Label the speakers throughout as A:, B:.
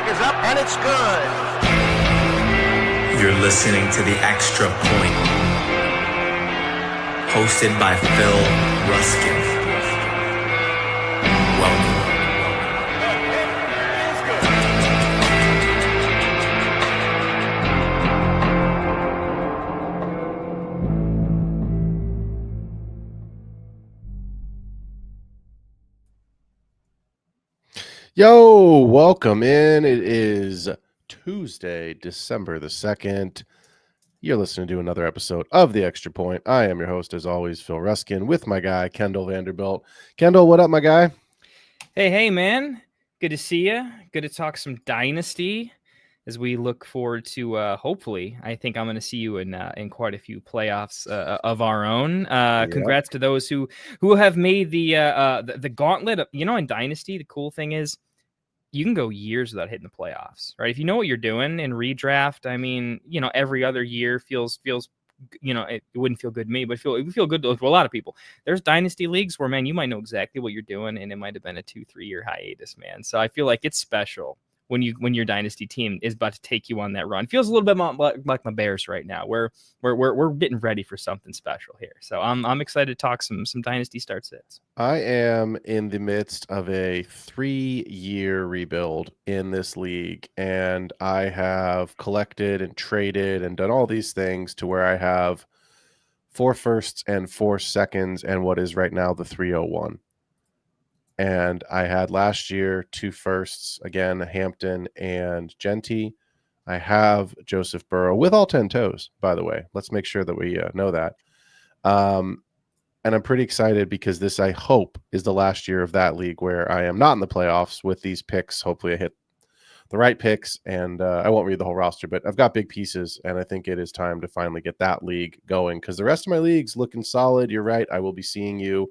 A: is up, and it's good.
B: You're listening to The Extra Point, hosted by Phil Ruskin. Welcome.
C: Yo, welcome in. It is Tuesday, December the 2nd. You're listening to another episode of The Extra Point. I am your host, as always, Phil Ruskin, with my guy, Kendall VanDerBilt. Kendall, what up, my guy?
D: Hey, man. Good to see you. Good to talk some Dynasty as we look forward to, hopefully, I think I'm going to see you in quite a few playoffs of our own. Congrats to those who have made the gauntlet. In Dynasty, the cool thing is, you can go years without hitting the playoffs, right? If you know what you're doing in redraft, I mean, every other year feels, it wouldn't feel good to me, but it would feel good to a lot of people. There's dynasty leagues where, man, you might know exactly what you're doing, and it might have been a 2-3 year hiatus, man. So I feel like it's special when your dynasty team is about to take you on that run. It feels a little bit like my Bears right now, where we're getting ready for something special here. So I'm excited to talk some dynasty start sits.
C: I am in the midst of a 3-year rebuild in this league, and I have collected and traded and done all these things to where I have 4 firsts and 4 seconds and what is right now the 301. And I had last year 2 firsts, again, Hampton and Genty. I have Joseph Burrow with all 10 toes, by the way. Let's make sure that we know that. And I'm pretty excited because this, I hope, is the last year of that league where I am not in the playoffs with these picks. Hopefully I hit the right picks, and I won't read the whole roster, but I've got big pieces, and I think it is time to finally get that league going because the rest of my league's looking solid. You're right. I will be seeing you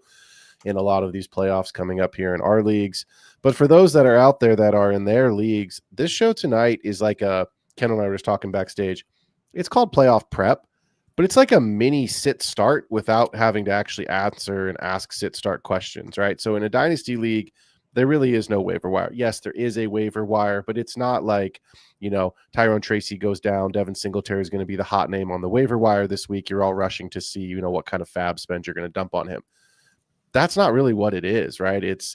C: in a lot of these playoffs coming up here in our leagues. But for those that are out there that are in their leagues, this show tonight is like Ken and I were just talking backstage. It's called playoff prep, but it's like a mini sit start without having to actually answer and ask sit start questions, right? So in a dynasty league, there really is no waiver wire. Yes, there is a waiver wire, but it's not like, Tyrone Tracy goes down. Devin Singletary is going to be the hot name on the waiver wire this week. You're all rushing to see, what kind of fab spend you're going to dump on him. That's not really what it is, right? It's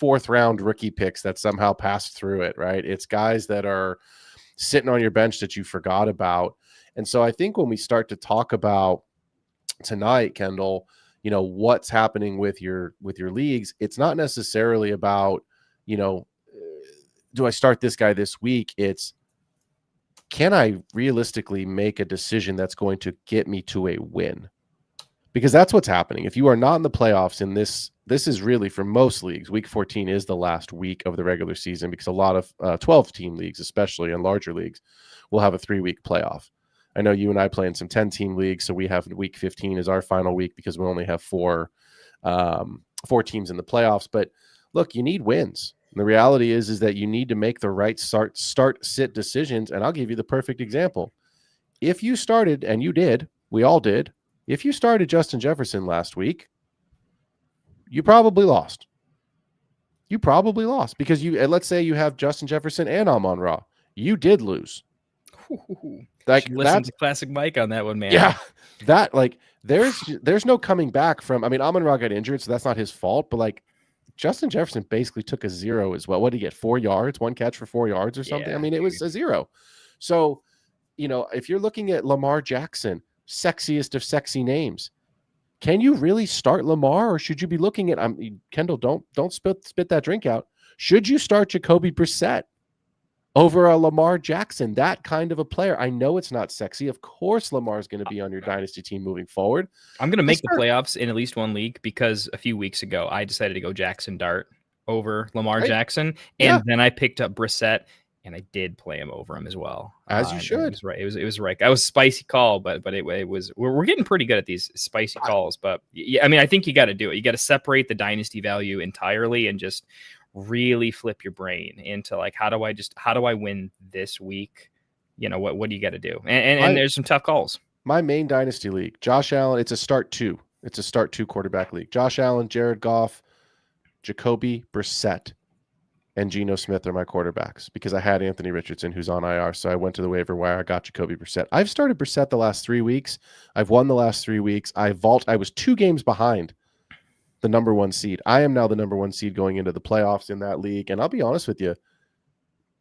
C: 4th round rookie picks that somehow passed through it, right? It's guys that are sitting on your bench that you forgot about. And so I think when we start to talk about tonight, Kendall, what's happening with your leagues, it's not necessarily about, do I start this guy this week? It's, can I realistically make a decision that's going to get me to a win? Because that's what's happening. If you are not in the playoffs in this is really, for most leagues, week 14 is the last week of the regular season because a lot of 12-team leagues, especially in larger leagues, will have a 3-week playoff. I know you and I play in some 10-team leagues, so we have week 15 as our final week because we only have 4 teams in the playoffs. But look, you need wins. And the reality is that you need to make the right start, sit decisions. And I'll give you the perfect example. If you started, and you did, we all did, if you started Justin Jefferson last week, you probably lost. You probably lost because let's say you have Justin Jefferson and Amon-Ra. You did lose.
D: Listen to Classic Mike on that one, man.
C: Yeah, there's no coming back from. I mean, Amon-Ra got injured, so that's not his fault. But Justin Jefferson basically took a 0 as well. What did he get? 4 yards, 1 catch for 4 yards or something.
D: Yeah,
C: I mean, it was a 0. So, if you're looking at Lamar Jackson, sexiest of sexy names, can you really start Lamar, or should you be looking at Kendall? Don't spit that drink out. Should you start Jacoby Brissett over a Lamar Jackson, that kind of a player? I know it's not sexy. Of course, Lamar is going to be on your dynasty team moving forward.
D: I'm going to make the playoffs in at least one league because a few weeks ago I decided to go Jackson Dart over Lamar Jackson, and then I picked up Brissett. And I did play him over him as well,
C: as you should.
D: It was right. It was right. That was a spicy call, but it was. We're getting pretty good at these spicy calls. But yeah, I mean, I think you got to do it. You got to separate the dynasty value entirely and just really flip your brain into how do I win this week? What do you got to do? And there's some tough calls.
C: My main dynasty league, Josh Allen. It's a start 2. It's a start 2 quarterback league. Josh Allen, Jared Goff, Jacoby Brissett. and Geno Smith are my quarterbacks because I had Anthony Richardson, who's on IR. So I went to the waiver wire. I got Jacoby Brissett. I've started Brissett the last 3 weeks. I've won the last 3 weeks. I was 2 games behind the number 1 seed. I am now the number 1 seed going into the playoffs in that league. And I'll be honest with you,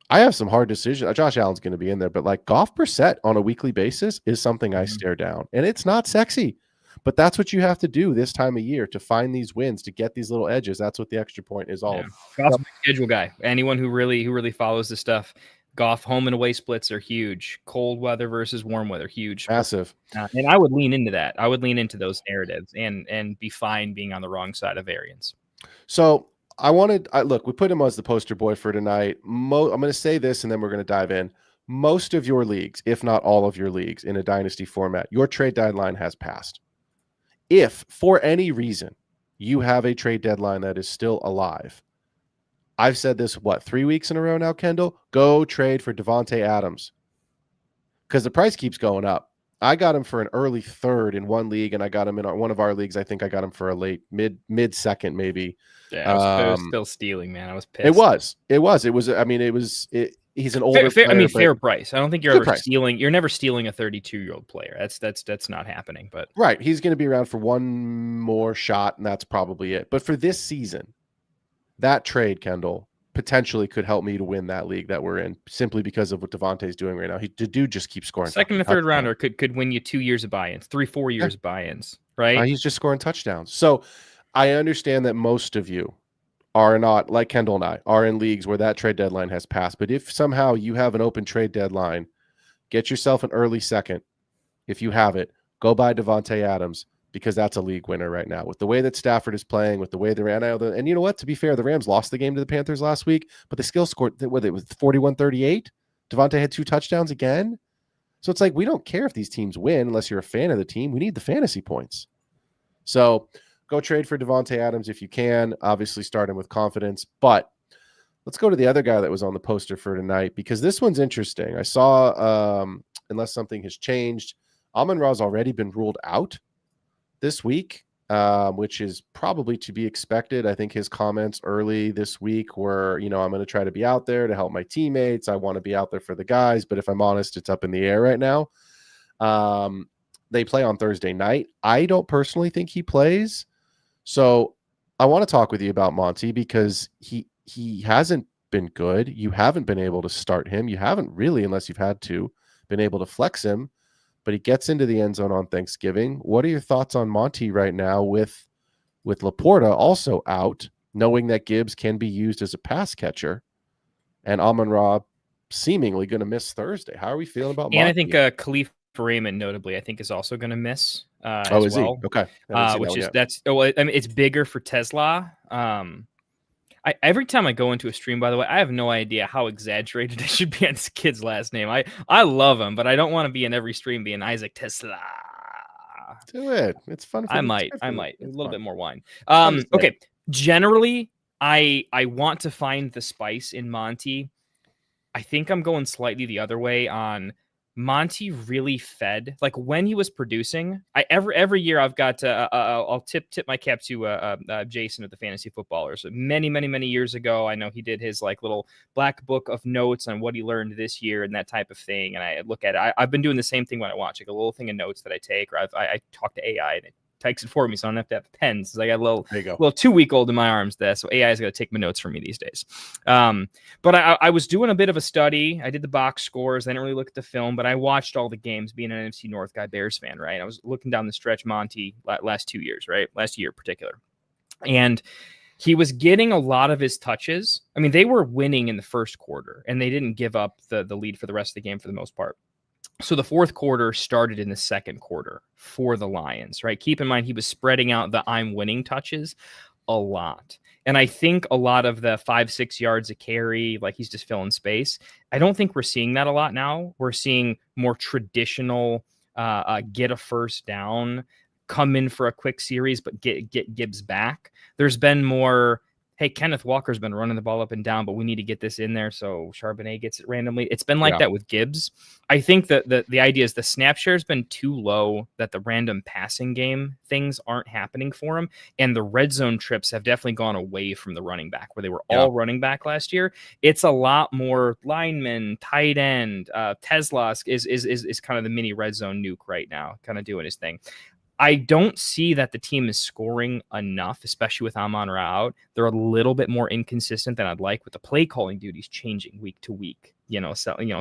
C: I have some hard decisions. Josh Allen's going to be in there, but like Goff Brissett on a weekly basis is something I stare down. And it's not sexy, but that's what you have to do this time of year to find these wins, to get these little edges. That's what the extra point is all about.
D: Goff's a big schedule guy. Anyone who really follows the stuff, Goff home and away splits are huge. Cold weather versus warm weather, huge.
C: Massive.
D: And I would lean into that. I would lean into those narratives and be fine being on the wrong side of variance.
C: So look, we put him as the poster boy for tonight. I'm going to say this and then we're going to dive in. Most of your leagues, if not all of your leagues in a dynasty format, your trade deadline has passed. If for any reason you have a trade deadline that is still alive, I've said this, 3 weeks in a row now, Kendall? Go trade for Davante Adams because the price keeps going up. I got him for an early third in one league, and I got him in one of our leagues. I think I got him for a late mid second, maybe.
D: Yeah, I was still stealing, man. I was pissed.
C: It was. I mean, he's an older player.
D: Fair price. I don't think you're ever
C: price.
D: stealing. You're never stealing a 32-year-old player. That's not happening. But
C: right, he's going to be around for one more shot, and that's probably it. But for this season, that trade, Kendall, potentially could help me to win that league that we're in simply because of what Davante's doing right now. The dude just keeps scoring.
D: Second and third rounder could win you 2 years of buy-ins, 3-4 years of buy-ins, right?
C: He's just scoring touchdowns. So I understand that most of you are not, like Kendall and I, are in leagues where that trade deadline has passed. But if somehow you have an open trade deadline, get yourself an early second. If you have it, go buy Davante Adams because that's a league winner right now. With the way that Stafford is playing, with the way they ran out, and you know what? To be fair, the Rams lost the game to the Panthers last week, but they still scored, it was 41-38. Davante had 2 touchdowns again. So it's like, we don't care if these teams win unless you're a fan of the team. We need the fantasy points. So go trade for Davante Adams if you can. Obviously start him with confidence. But let's go to the other guy that was on the poster for tonight, because this one's interesting. I saw, unless something has changed, Amon-Ra's already been ruled out this week, which is probably to be expected. I think his comments early this week were, I'm going to try to be out there to help my teammates. I want to be out there for the guys. But if I'm honest, it's up in the air right now. They play on Thursday night. I don't personally think he plays. So I want to talk with you about Monty because he hasn't been good. You haven't been able to start him. You haven't really, unless you've had to, been able to flex him. But he gets into the end zone on Thanksgiving. What are your thoughts on Monty right now with Laporta also out, knowing that Gibbs can be used as a pass catcher, and Amon-Ra seemingly going to miss Thursday? How are we feeling about Monty?
D: And I think Khalif Raymond, notably, I think is also going to miss as well.
C: He? Okay.
D: It's bigger for Tesla. Every time I go into a stream, by the way, I have no idea how exaggerated it should be on this kid's last name. I love him, but I don't want to be in every stream being Isaac Tesla.
C: Do it. It's fun.
D: I might. A little bit more wine. Okay. Generally, I want to find the spice in Monty. I think I'm going slightly the other way on Monty. Really fed, like when he was producing. Every year I've got I'll tip my cap to Jason at the Fantasy Footballers. Many years ago, I know he did his like little black book of notes on what he learned this year and that type of thing. And I look at it. I've been doing the same thing when I watch, like a little thing of notes that I take, or I talk to AI and it takes it for me, so I don't have to have pens. So I got a little 2-week-old in my arms there, so AI is going to take my notes for me these days. But I was doing a bit of a study. I did the box scores. I didn't really look at the film, but I watched all the games, being an NFC North guy, Bears fan, right? I was looking down the stretch Monty last 2 years, right? Last year in particular. And he was getting a lot of his touches. I mean, they were winning in the first quarter, and they didn't give up the lead for the rest of the game for the most part. So the fourth quarter started in the second quarter for the Lions, right? Keep in mind, he was spreading out the I'm winning touches a lot. And I think a lot of the 5-6 yards a carry, like he's just filling space. I don't think we're seeing that a lot now. We're seeing more traditional get a first down, come in for a quick series, but get Gibbs back. There's been more hey, Kenneth Walker's been running the ball up and down, but we need to get this in there so Charbonnet gets it randomly. It's been like that with Gibbs. I think that the idea is the snap share has been too low, that the random passing game things aren't happening for him. And the red zone trips have definitely gone away from the running back, where they were all running back last year. It's a lot more lineman, tight end. Tesla is kind of the mini red zone nuke right now, kind of doing his thing. I don't see that the team is scoring enough, especially with Amon-Ra out. They're a little bit more inconsistent than I'd like, with the play calling duties changing week to week,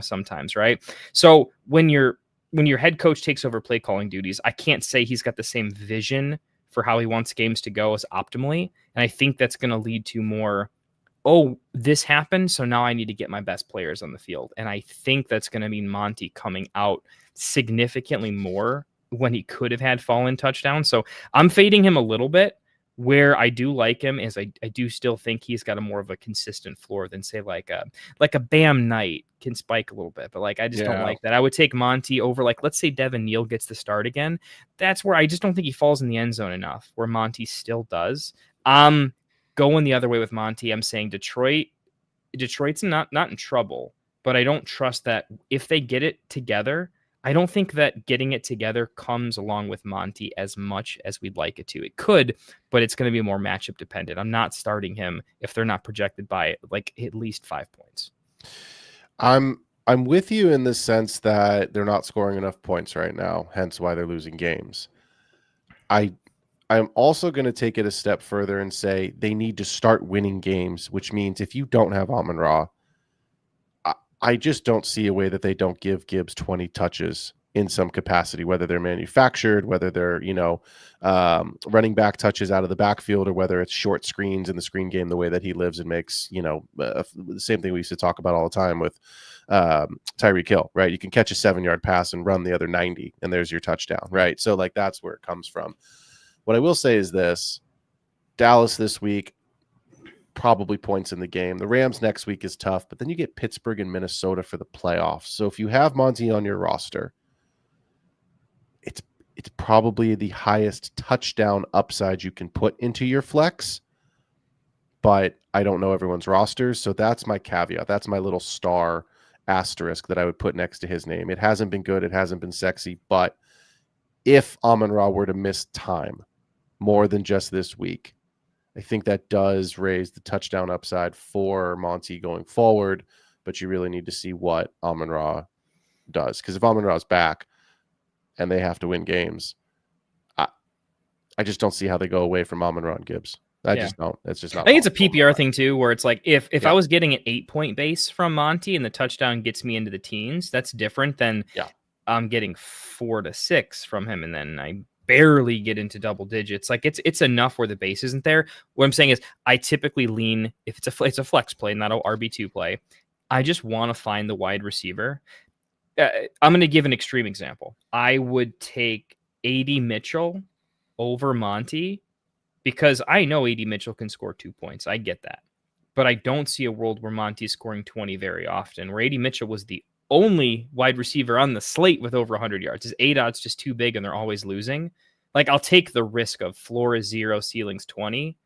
D: sometimes, right? So when your head coach takes over play calling duties, I can't say he's got the same vision for how he wants games to go as optimally. And I think that's going to lead to more, oh, this happened, so now I need to get my best players on the field. And I think that's going to mean Monty coming out significantly more when he could have had fallen touchdowns. So I'm fading him a little bit. Where I do like him is I do still think he's got a more of a consistent floor than, say, like a Bam Knight can spike a little bit. But I just don't like that. I would take Monty over, let's say Devin Neal gets the start again. That's where I just don't think he falls in the end zone enough, where Monty still does. Going the other way with Monty, I'm saying Detroit's not in trouble, but I don't trust that if they get it together. I don't think that getting it together comes along with Monty as much as we'd like it to. It could, but it's going to be more matchup dependent. I'm not starting him if they're not projected by at least 5 points.
C: I'm with you in the sense that they're not scoring enough points right now, hence why they're losing games. I'm also going to take it a step further and say they need to start winning games, which means if you don't have Amon-Ra, I just don't see a way that they don't give Gibbs 20 touches in some capacity, whether they're manufactured, whether they're, running back touches out of the backfield, or whether it's short screens in the screen game, the way that he lives and makes, the same thing we used to talk about all the time with Tyreek Hill, right? You can catch a 7-yard pass and run the other 90, and there's your touchdown, right? So that's where it comes from. What I will say is this: Dallas this week, probably points in the game. The Rams next week is tough, but then you get Pittsburgh and Minnesota for the playoffs. So if you have Monty on your roster, it's probably the highest touchdown upside you can put into your flex, but I don't know everyone's rosters. So that's my caveat. That's my little star asterisk that I would put next to his name. It hasn't been good. It hasn't been sexy, but if Amon-Ra were to miss time more than just this week, I think that does raise the touchdown upside for Monty going forward, but you really need to see what Amon-Ra does. Because if Amon-Ra is back and they have to win games, I just don't see how they go away from Amon-Ra and Gibbs. Just don't. It's just not.
D: I think it's a PPR thing too, where it's if I was getting an 8-point base from Monty and the touchdown gets me into the teens, that's different than I'm getting 4 to 6 from him, and then I barely get into double digits. It's enough where the base isn't there. What I'm saying is I typically lean, if it's a flex play, not an RB2 play, I just want to find the wide receiver. I'm going to give an extreme example. I would take AD Mitchell over Monty because I know AD Mitchell can score 2 points. I get that. But I don't see a world where Monty's scoring 20 very often, where AD Mitchell was the only wide receiver on the slate with over 100 yards. His ADOT's just too big and they're always losing. I'll take the risk of floor is 0, ceiling's 20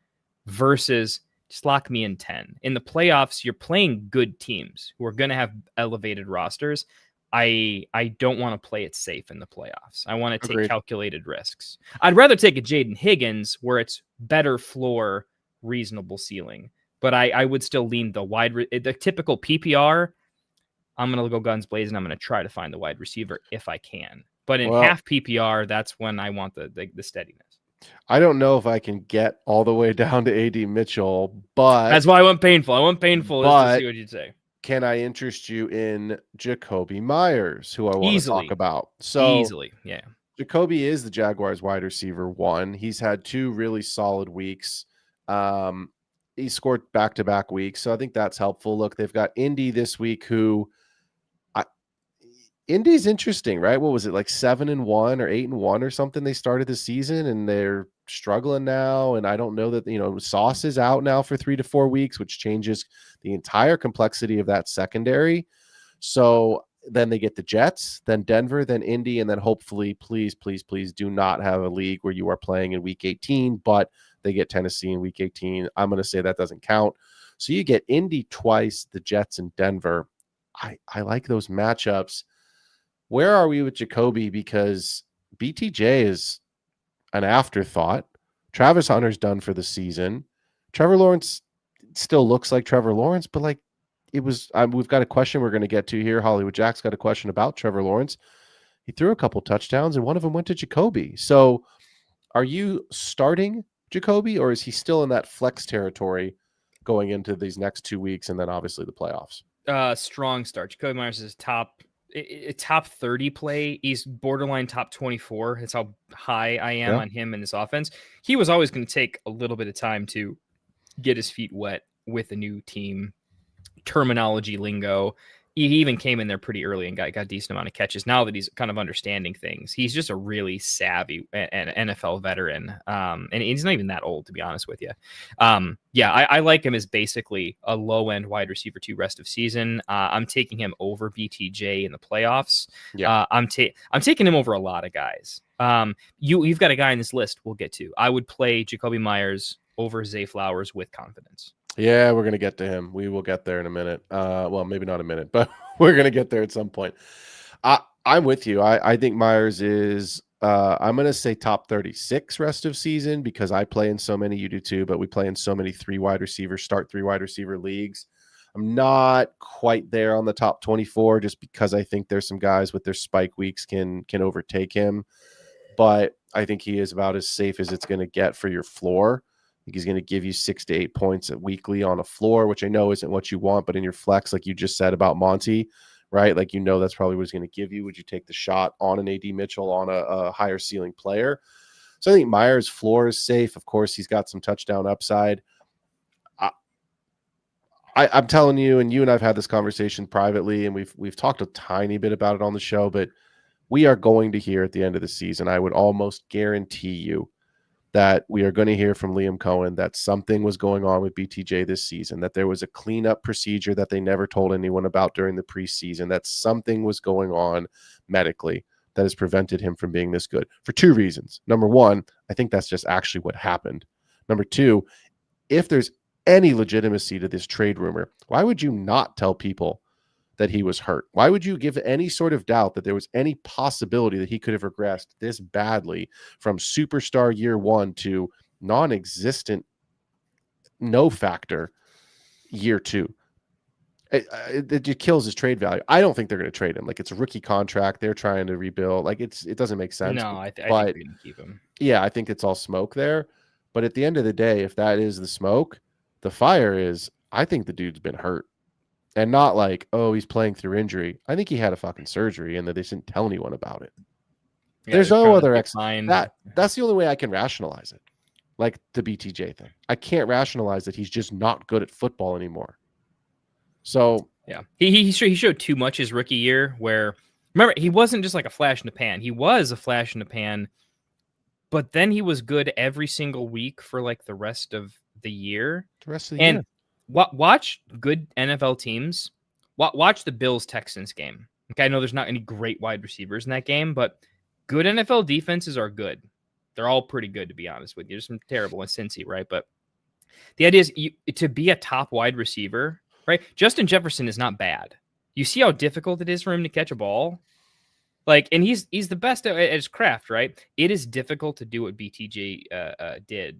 D: versus just lock me in 10. In the playoffs, you're playing good teams who are going to have elevated rosters. I don't want to play it safe in the playoffs. I want to take calculated risks. I'd rather take a Jaden Higgins where it's better floor, reasonable ceiling. But I would still lean the typical PPR. I'm going to go guns blazing. I'm going to try to find the wide receiver if I can. But in half PPR, that's when I want the steadiness.
C: I don't know if I can get all the way down to AD Mitchell, but
D: that's why I went painful. I went painful to see what you'd say.
C: Can I interest you in Jacoby Myers, who I want to talk about? So
D: easily, yeah.
C: Jacoby is the Jaguars wide receiver 1. He's had 2 really solid weeks. He scored back-to-back weeks, so I think that's helpful. Look, they've got Indy this week, who Indy's interesting, right? What was it, 7-1 or 8-1 or something? They started the season and they're struggling now. And I don't know that, Sauce is out now for 3 to 4 weeks, which changes the entire complexity of that secondary. So then they get the Jets, then Denver, then Indy, and then hopefully, please do not have a league where you are playing in week 18, but They get Tennessee in week 18. I'm going to say that doesn't count. So you get Indy twice, the Jets and Denver. I like those matchups. Where are we with Jacoby? Because BTJ is an afterthought. Travis Hunter's done for the season. Trevor Lawrence still looks like Trevor Lawrence, but like it was, we've got a question we're going to get to here. Hollywood Jack's got a question about Trevor Lawrence. He threw a couple touchdowns and one of them went to Jacoby. So are you starting Jacoby or is he still in that flex territory going into these next 2 weeks and then obviously the playoffs?
D: Strong start. Jacoby Myers is top 30 play. He's borderline top 24. That's how high I am on him in this offense. He was always going to take a little bit of time to get his feet wet with a new team, terminology lingo. He even came in there pretty early and got a decent amount of catches. Now that he's kind of understanding things, he's just a really savvy NFL veteran. And he's not even that old, to be honest with you. I like him as basically a low end wide receiver 2 rest of season. I'm taking him over BTJ in the playoffs. Yeah, I'm taking him over a lot of guys. You've got a guy in this list we'll get to. I would play Jacoby Myers over Zay Flowers with confidence.
C: Yeah, we're going to get to him. We will get there in a minute. Well, maybe not a minute, but we're going to get there at some point. I'm with you. I think Myers is, I'm going to say top 36 rest of season because I play in so many, you do too, but we play in so many 3 wide receiver leagues. I'm not quite there on the top 24 just because I think there's some guys with their spike weeks can overtake him. But I think he is about as safe as it's going to get for your floor. I think he's going to give you 6 to 8 points weekly on a floor, which I know isn't what you want, but in your flex, like you just said about Monty, right? Like, that's probably what he's going to give you. Would you take the shot on an AD Mitchell on a higher ceiling player? So I think Myers' floor is safe. Of course, he's got some touchdown upside. I'm telling you, and you and I've had this conversation privately, and we've talked a tiny bit about it on the show, but we are going to hear at the end of the season, I would almost guarantee you, that we are going to hear from Liam Cohen that something was going on with BTJ this season, that there was a cleanup procedure that they never told anyone about during the preseason, that something was going on medically that has prevented him from being this good for 2 reasons. Number 1, I think that's just actually what happened. Number 2, if there's any legitimacy to this trade rumor, why would you not tell people that he was hurt? Why would you give any sort of doubt that there was any possibility that he could have regressed this badly from superstar year 1 to non-existent, no factor year 2? It kills his trade value. I don't think they're going to trade him. Like, it's a rookie contract. They're trying to rebuild. Like, it doesn't make sense.
D: No, I think they're going to keep him.
C: Yeah, I think it's all smoke there. But at the end of the day, if that is the smoke, the fire is, I think the dude's been hurt. And not like, oh, he's playing through injury. I think he had a fucking surgery and that they didn't tell anyone about it. Yeah, there's no other that's the only way I can rationalize it. Like the BTJ thing. I can't rationalize that he's just not good at football anymore. So
D: yeah, he showed too much his rookie year where, remember, he wasn't just like a flash in the pan. He was a flash in the pan, but then he was good every single week for like the rest of the year.
C: Year.
D: Watch good NFL teams. Watch the Bills-Texans game. Okay, I know there's not any great wide receivers in that game, but good NFL defenses are good. They're all pretty good, to be honest with you. There's some terrible in Cincy, right? But the idea is to be a top wide receiver, right? Justin Jefferson is not bad. You see how difficult it is for him to catch a ball? Like, and he's the best at his craft, right? It is difficult to do what BTJ did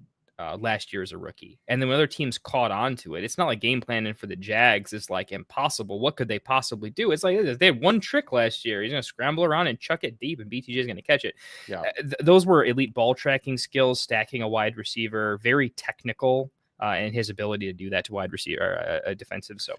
D: last year as a rookie. And then when other teams caught on to it, it's not like game planning for the Jags is like impossible. What could they possibly do? It's like they had one trick last year. He's going to scramble around and chuck it deep, and BTJ is going to catch it. Yeah. Those were elite ball tracking skills, stacking a wide receiver, very technical, and his ability to do that to wide receiver, defensive. So,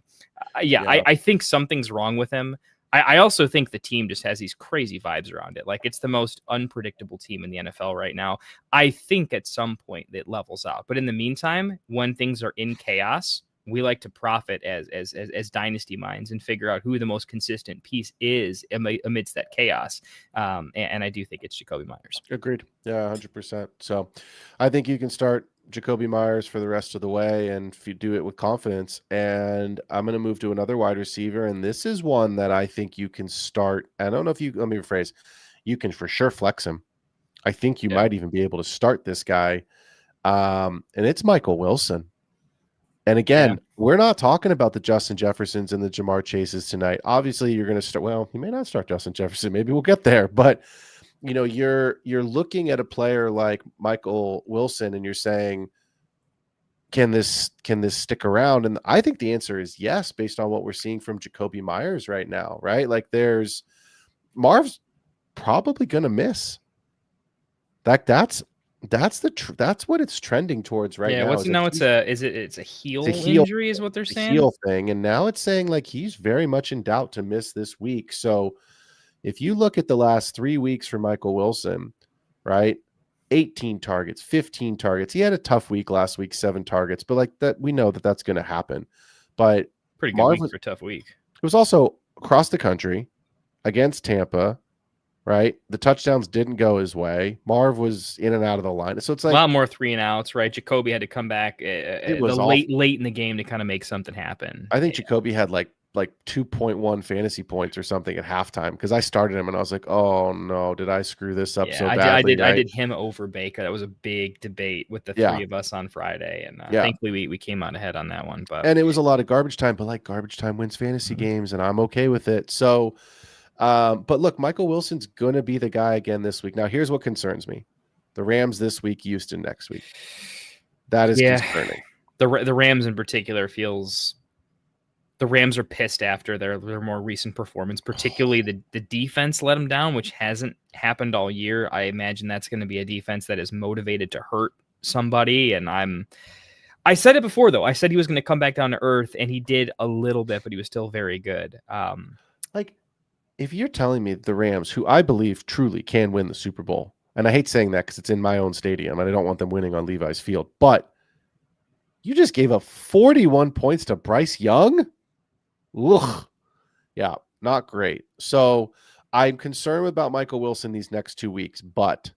D: I think something's wrong with him. I also think the team just has these crazy vibes around it. Like, it's the most unpredictable team in the NFL right now. I think at some point it levels out. But in the meantime, when things are in chaos, we like to profit as dynasty minds and figure out who the most consistent piece is amidst that chaos. And I do think it's Jacoby Myers.
C: Agreed. Yeah, 100%. So I think you can start Jacoby Myers for the rest of the way, and if you do it with confidence. And I'm going to move to another wide receiver, and this is one that I think you can start. I don't know if let me rephrase. You can for sure flex him. I think you might even be able to start this guy. And it's Michael Wilson. And again, we're not talking about the Justin Jeffersons and the Jamar Chases tonight. Obviously, you're going to start. Well, you may not start Justin Jefferson. Maybe we'll get there. But you're looking at a player like Michael Wilson, and you're saying, can this stick around? And I think the answer is yes, based on what we're seeing from Jacoby Myers right now. Right? Like, Marv's probably going to miss. That's what it's trending towards right now.
D: It's a heel injury is what they're saying.
C: Heel thing, and now it's saying like he's very much in doubt to miss this week. So if you look at the last 3 weeks for Michael Wilson, right? 18 targets, 15 targets. He had a tough week last week, 7 targets, but like that, we know that that's going to happen. But
D: pretty good week for a tough week.
C: It was also across the country against Tampa. Right, the touchdowns didn't go his way. Marv was in and out of the line, so it's like
D: a lot more 3-and-outs. Right, Jacoby had to come back late in the game to kind of make something happen.
C: I think Jacoby had like 2.1 fantasy points or something at halftime because I started him and I was like, oh no, did I screw this up so badly?
D: I did him over Baker. That was a big debate with the three of us on Friday, and thankfully we came out ahead on that one. And
C: it was a lot of garbage time, but like garbage time wins fantasy games, and I'm okay with it. So. But look, Michael Wilson's going to be the guy again this week. Now, here's what concerns me. The Rams this week, Houston next week. That is concerning.
D: The Rams in particular the Rams are pissed after their more recent performance, particularly the defense let them down, which hasn't happened all year. I imagine that's going to be a defense that is motivated to hurt somebody. And I said it before, though. I said he was going to come back down to earth, and he did a little bit, but he was still very good.
C: If you're telling me the Rams, who I believe truly can win the Super Bowl, and I hate saying that because it's in my own stadium and I don't want them winning on Levi's Field, but you just gave up 41 points to Bryce Young? Ugh. Yeah, not great. So I'm concerned about Michael Wilson these next 2 weeks, but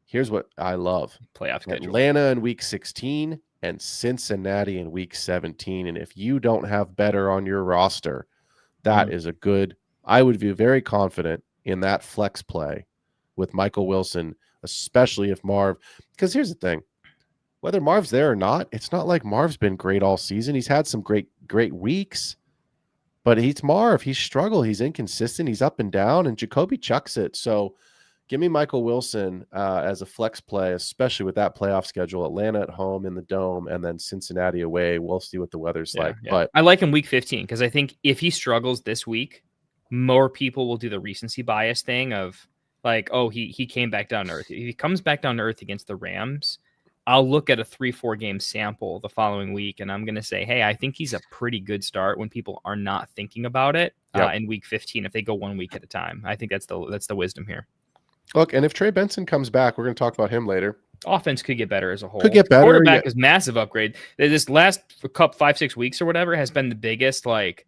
C: here's what I love.
D: Playoff schedule.
C: Atlanta in week 16 and Cincinnati in week 17. And if you don't have better on your roster, that is a good – I would be very confident in that flex play with Michael Wilson, especially if Marv, because here's the thing, whether Marv's there or not, it's not like Marv's been great all season. He's had some great weeks, but he's Marv. He's struggled. He's inconsistent. He's up and down, and Jacoby chucks it. So give me Michael Wilson as a flex play, especially with that playoff schedule. Atlanta at home in the Dome, and then Cincinnati away. We'll see what the weather's like.
D: Yeah.
C: But
D: I like him week 15 because I think if he struggles this week, more people will do the recency bias thing of like, oh, he came back down to earth. If he comes back down to earth against the Rams, I'll look at a 3-4 game sample the following week, and I'm going to say, hey, I think he's a pretty good start when people are not thinking about it in week 15 if they go 1 week at a time. I think that's the wisdom here.
C: Look, and if Trey Benson comes back, we're going to talk about him later.
D: Offense could get better as a whole.
C: Could get better.
D: Quarterback is massive upgrade. This last 5-6 weeks or whatever has been the biggest. Like,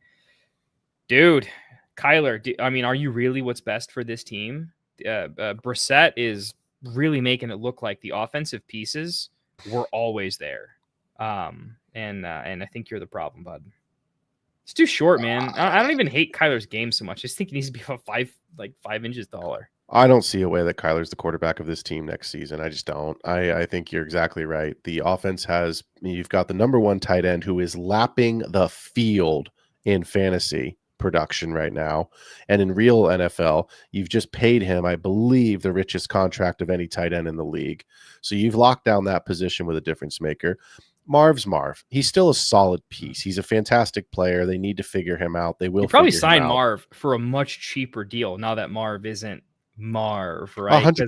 D: dude. Kyler, are you really what's best for this team? Brissett is really making it look like the offensive pieces were always there. And I think you're the problem, bud. It's too short, man. I don't even hate Kyler's game so much. I just think he needs to be about 5 inches taller.
C: I don't see a way that Kyler's the quarterback of this team next season. I just don't. I think you're exactly right. The offense you've got the number 1 tight end who is lapping the field in fantasy production right now, and in real NFL you've just paid him, I believe, the richest contract of any tight end in the league, so you've locked down that position with a difference maker. Marv's Marv. He's still a solid piece. He's a fantastic player. They need to figure him out. They will
D: probably sign Marv for a much cheaper deal now that Marv isn't Marv, right?
C: 100%.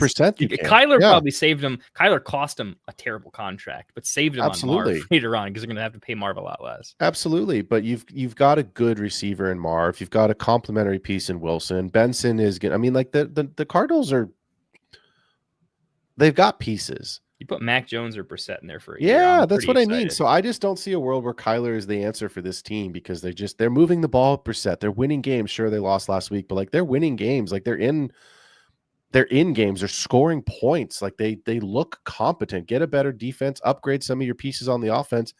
D: Kyler probably saved him. Kyler cost him a terrible contract, but saved him on Marv later on because they're going to have to pay Marv a lot less.
C: Absolutely, but you've got a good receiver in Marv. You've got a complementary piece in Wilson. Benson is good. I mean, like the Cardinals they've got pieces.
D: You put Mac Jones or Brissett in there for a year.
C: Yeah, that's what I mean. So I just don't see a world where Kyler is the answer for this team because they're moving the ball with Brissett. They're winning games. Sure, they lost last week, but like they're winning games. Like they're in games. They're scoring points. Like they look competent. Get a better defense. Upgrade some of your pieces on the offense.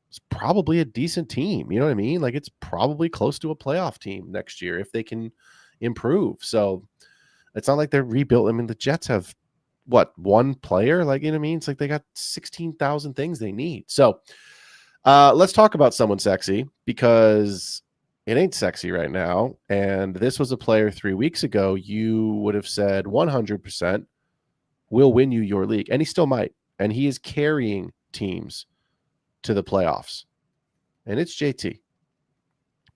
C: It's probably a decent team. You know what I mean? Like it's probably close to a playoff team next year if they can improve. So it's not like they're rebuilt. I mean, the Jets have one player? Like, you know what I mean? It's like they got 16,000 things they need. So let's talk about someone sexy, because it ain't sexy right now. And this was a player 3 weeks ago you would have said 100% will win you your league, and he still might. And he is carrying teams to the playoffs, and it's JT.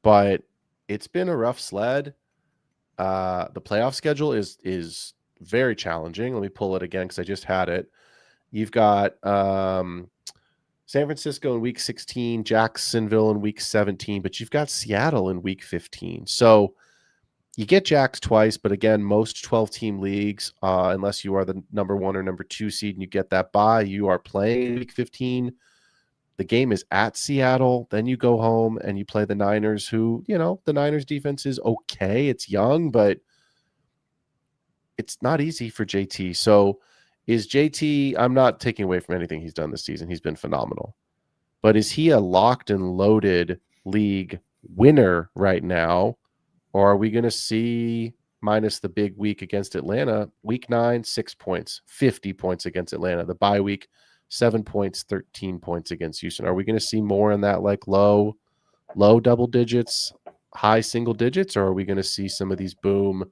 C: But it's been a rough sled. The playoff schedule is very challenging. Let me pull it again because I just had it. You've got San Francisco in week 16, Jacksonville in week 17, but you've got Seattle in week 15. So you get Jax twice, but again, most 12-team leagues, unless you are the number 1 or number 2 seed and you get that bye, you are playing week 15. The game is at Seattle. Then you go home and you play the Niners, who, the Niners defense is okay. It's young, but it's not easy for JT. So is JT, I'm not taking away from anything he's done this season. He's been phenomenal. But is he a locked and loaded league winner right now? Or are we going to see, minus the big week against Atlanta, week 9, 6 points, 50 points against Atlanta, the bye week, 7 points, 13 points against Houston? Are we going to see more in that like low double digits, high single digits? Or are we going to see some of these boom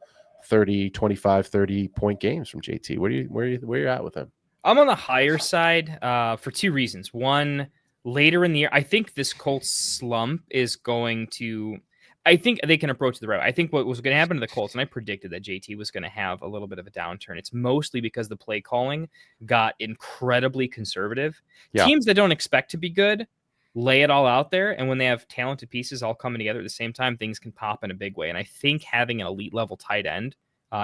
C: 30, 25, 30 point games from JT? Where are you at with him?
D: I'm on the higher side for 2 reasons. One, later in the year, I think this Colts slump is going to, I think they can approach the right. I think what was going to happen to the Colts, and I predicted that JT was going to have a little bit of a downturn. It's mostly because the play calling got incredibly conservative.
C: Yeah.
D: Teams that don't expect to be good lay it all out there, and when they have talented pieces all coming together at the same time, things can pop in a big way. And I think having an elite level tight end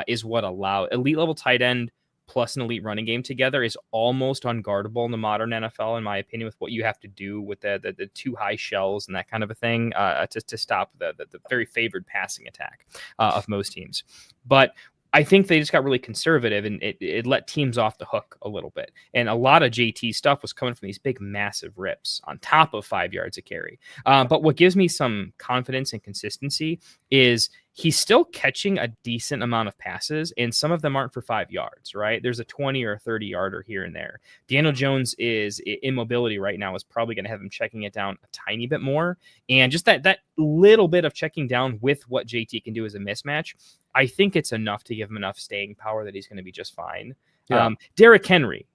D: is what elite level tight end plus an elite running game together is almost unguardable in the modern NFL, in my opinion, with what you have to do with the 2 high shells and that kind of a thing to stop the very favored passing attack of most teams. But I think they just got really conservative, and it let teams off the hook a little bit. And a lot of JT stuff was coming from these big, massive rips on top of 5 yards of carry. But what gives me some confidence and consistency is he's still catching a decent amount of passes, and some of them aren't for 5 yards, right? There's a 20 or a 30 yarder here and there. Daniel Jones' immobility right now is probably going to have him checking it down a tiny bit more. And just that little bit of checking down with what JT can do as a mismatch, I think it's enough to give him enough staying power that he's going to be just fine.
C: Yeah.
D: Derrick Henry,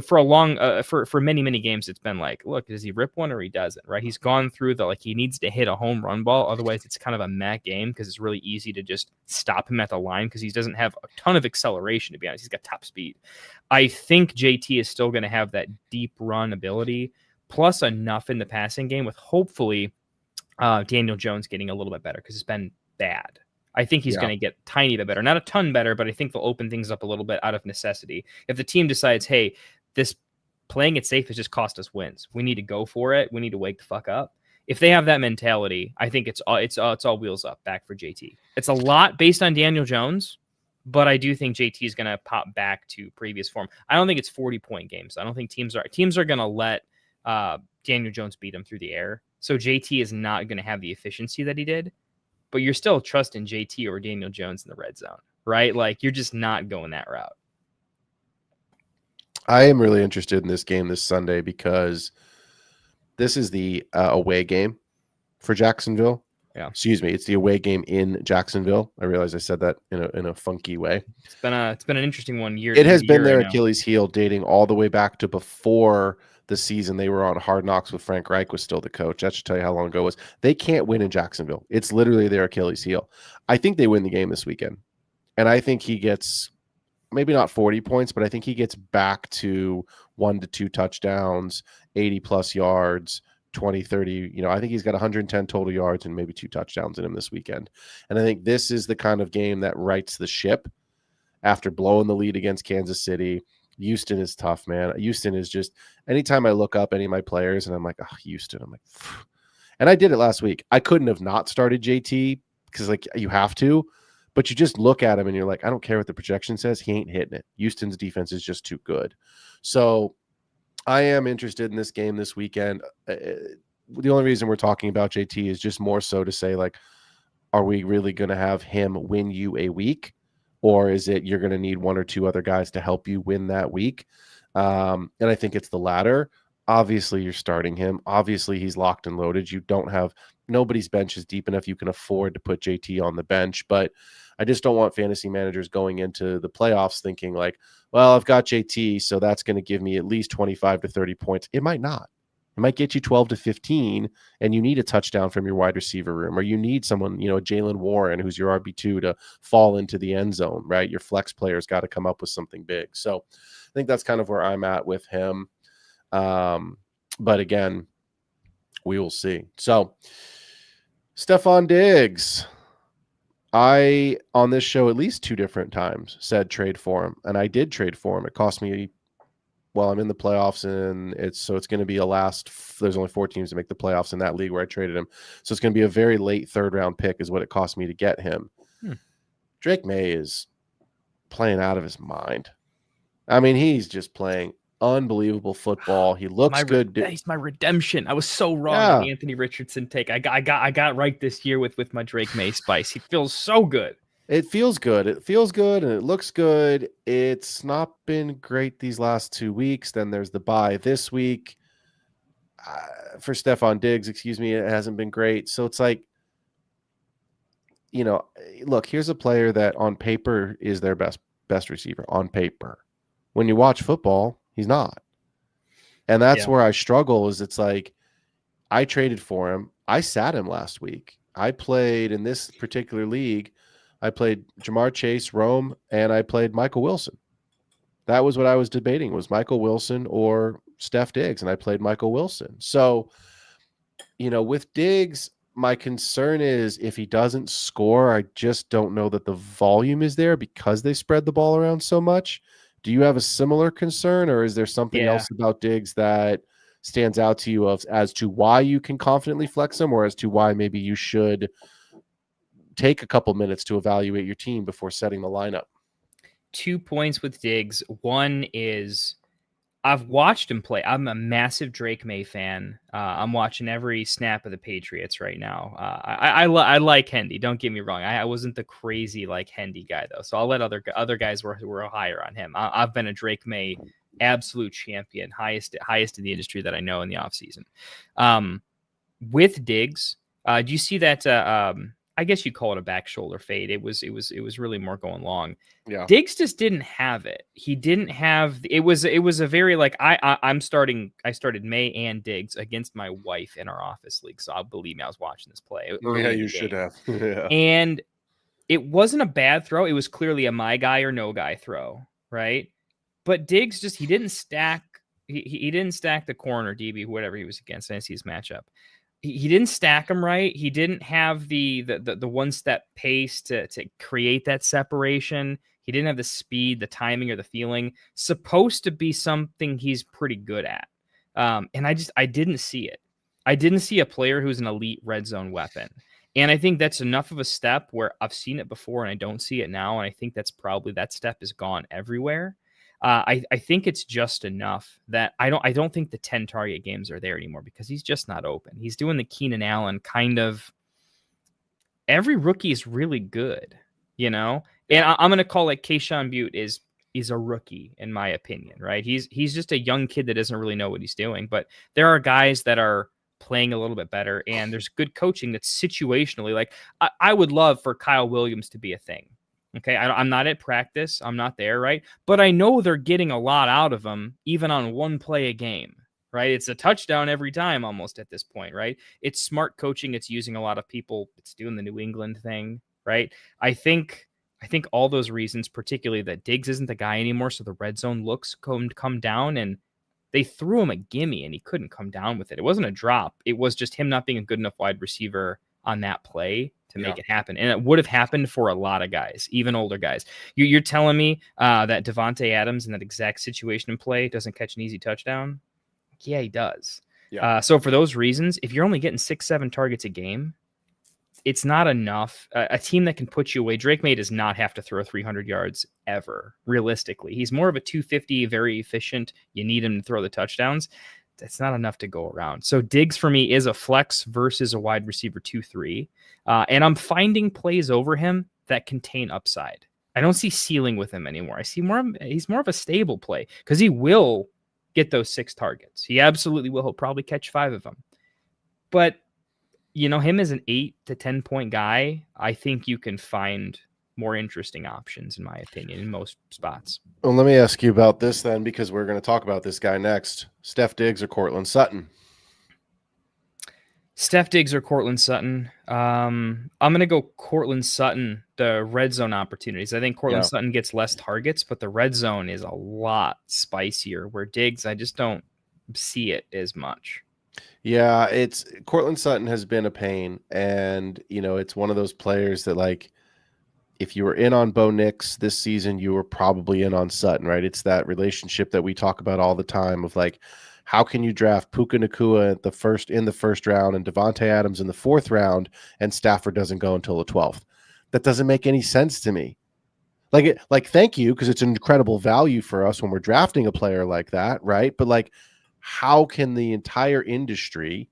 D: for many games, it's been like, look, does he rip one or he doesn't, right? He's gone through he needs to hit a home run ball. Otherwise, it's kind of a meh game because it's really easy to just stop him at the line because he doesn't have a ton of acceleration, to be honest. He's got top speed. I think JT is still going to have that deep run ability, plus enough in the passing game with hopefully Daniel Jones getting a little bit better because it's been bad. I think he's going to get tiny bit better, not a ton better, but I think they'll open things up a little bit out of necessity. If the team decides, hey, this playing it safe has just cost us wins, we need to go for it, we need to wake the fuck up. If they have that mentality, I think it's all wheels up back for JT. It's a lot based on Daniel Jones, but I do think JT is going to pop back to previous form. I don't think it's 40-point games. I don't think teams are going to let Daniel Jones beat him through the air. So JT is not going to have the efficiency that he did. But you're still trusting JT over Daniel Jones in the red zone, right? Like, you're just not going that route.
C: I am really interested in this game this Sunday because this is the away game for Jacksonville.
D: Yeah.
C: Excuse me. It's the away game in Jacksonville. I realize I said that in a funky way.
D: It's been an interesting one year.
C: It has been their Achilles heel dating all the way back to before the season they were on Hard Knocks with Frank Reich was still the coach. That should tell you how long ago it was. They can't win in Jacksonville. It's literally their Achilles heel. I think they win the game this weekend. And I think he gets maybe not 40 points, but I think he gets back to 1 to 2 touchdowns, 80 plus yards, 20, 30. I think he's got 110 total yards and maybe 2 touchdowns in him this weekend. And I think this is the kind of game that rights the ship after blowing the lead against Kansas City. Houston is tough, man. Houston is just, anytime I look up any of my players and I'm like, oh, Houston, I'm like, phew. And I did it last week. I couldn't have not started JT because you have to, but you just look at him and you're like, I don't care what the projection says. He ain't hitting it. Houston's defense is just too good. So I am interested in this game this weekend. The only reason we're talking about JT is just more so to say, are we really going to have him win you a week? or is it you're going to need one or two other guys to help you win that week? And I think it's the latter. Obviously, you're starting him. Obviously, he's locked and loaded. You don't have nobody's bench is deep enough. You can afford to put JT on the bench, but I just don't want fantasy managers going into the playoffs thinking like, well, I've got JT, so that's going to give me at least 25 to 30 points. It might not. It might get you 12 to 15, and you need a touchdown from your wide receiver room, or you need someone, Jalen Warren, who's your RB2, to fall into the end zone, right? Your flex player's got to come up with something big. So I think that's kind of where I'm at with him. But again, we will see. So Stephon Diggs, I, on this show at least 2 different times, said trade for him, and I did trade for him. It cost me, well, I'm in the playoffs, and it's going to be there's only 4 teams to make the playoffs in that league where I traded him. So it's going to be a very late 3rd round pick is what it cost me to get him. Drake May is playing out of his mind. I mean, he's just playing unbelievable football. He looks good.
D: He's my redemption. I was so wrong on the Anthony Richardson take. I got right this year with my Drake May spice. He feels so good.
C: It feels good. It feels good, and it looks good. It's not been great these last 2 weeks. Then there's the bye this week. For Stephon Diggs, it hasn't been great. So it's like, look, here's a player that on paper is their best receiver on paper. When you watch football, he's not. And that's where I struggle is it's like I traded for him. I sat him last week. I played in this particular league. I played Jamar Chase, Rome, and I played Michael Wilson. That was what I was debating, was Michael Wilson or Steph Diggs, and I played Michael Wilson. So, with Diggs, my concern is if he doesn't score, I just don't know that the volume is there because they spread the ball around so much. Do you have a similar concern, or is there something else about Diggs that stands out to you as to why you can confidently flex him, or as to why maybe you should take a couple minutes to evaluate your team before setting the lineup?
D: 2 points with Diggs. One is I've watched him play. I'm a massive Drake May fan. I'm watching every snap of the Patriots right now. I like Hendy. Don't get me wrong. I wasn't the crazy like Hendy guy though. So I'll let other guys who were higher on him. I've been a Drake May absolute champion, highest in the industry that I know in the offseason. With Diggs, do you see that? I guess you call it a back shoulder fade. It was really more going long.
C: Yeah.
D: Diggs just didn't have it. He didn't have it was a very like I started May and Diggs against my wife in our office league. So I'll believe me, I was watching this play.
C: Yeah, you should have. Yeah.
D: And it wasn't a bad throw. It was clearly a my guy or no guy throw, right? But Diggs he didn't stack he didn't stack the corner DB, whatever he was against. I didn't see his matchup. He didn't stack them right. He didn't have the one-step pace to create that separation. He didn't have the speed, the timing, or the feeling. Supposed to be something he's pretty good at. And I didn't see it. I didn't see a player who's an elite red zone weapon. And I think that's enough of a step where I've seen it before and I don't see it now. And I think that's probably that step is gone everywhere. I think it's just enough that I don't think the 10 target games are there anymore because he's just not open. He's doing the Keenan Allen kind of. Every rookie is really good, and I'm going to call it Keyshawn Butte is a rookie in my opinion, right? He's just a young kid that doesn't really know what he's doing, but there are guys that are playing a little bit better, and there's good coaching that's situationally like I would love for Kyle Williams to be a thing. Okay, I'm not at practice. I'm not there, right? But I know they're getting a lot out of him, even on one play a game, right? It's a touchdown every time almost at this point, right? It's smart coaching. It's using a lot of people. It's doing the New England thing, right? I think all those reasons, particularly that Diggs isn't the guy anymore, so the red zone looks come down, and they threw him a gimme, and he couldn't come down with it. It wasn't a drop. It was just him not being a good enough wide receiver on that play to make it happen. And it would have happened for a lot of guys, even older guys. You're telling me that Devontae Adams in that exact situation in play doesn't catch an easy touchdown? Yeah, he does. Yeah. So for those reasons, if you're only getting 6-7 targets a game, it's not enough. A team that can put you away. Drake May does not have to throw 300 yards ever, realistically. He's more of a 250, very efficient. You need him to throw the touchdowns. That's not enough to go around. So Diggs for me is a flex versus a wide receiver 2-3. And I'm finding plays over him that contain upside. I don't see ceiling with him anymore. I see he's more of a stable play because he will get those 6 targets. He absolutely will. He'll probably catch 5 of them. But, him as an 8 to 10 point guy, I think you can find more interesting options, in my opinion, in most spots.
C: Well, let me ask you about this then, because we're going to talk about this guy next. Steph Diggs or Cortland Sutton?
D: Steph Diggs or Cortland Sutton. I'm going to go Cortland Sutton, the red zone opportunities. I think Cortland Sutton gets less targets, but the red zone is a lot spicier, where Diggs, I just don't see it as much.
C: Yeah, Cortland Sutton has been a pain, and it's one of those players that, like, if you were in on Bo Nix this season, you were probably in on Sutton, right? It's that relationship that we talk about all the time of, like, how can you draft Puka Nacua in the first round and Devontae Adams in the 4th round, and Stafford doesn't go until the 12th? That doesn't make any sense to me. Like, thank you, because it's an incredible value for us when we're drafting a player like that, right? But, like, how can the entire industry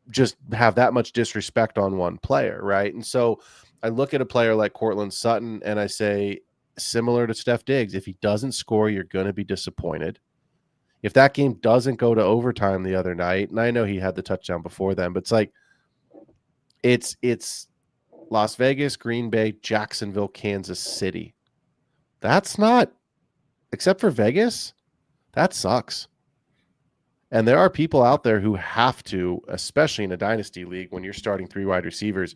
C: just have that much disrespect on one player, right? And so I look at a player like Cortland Sutton and I say, similar to Steph Diggs, if he doesn't score, you're going to be disappointed. If that game doesn't go to overtime the other night, and I know he had the touchdown before then, but it's like it's Las Vegas, Green Bay, Jacksonville, Kansas City. That's not, except for Vegas, that sucks. And there are people out there who have to, especially in a dynasty league, when you're starting 3 wide receivers,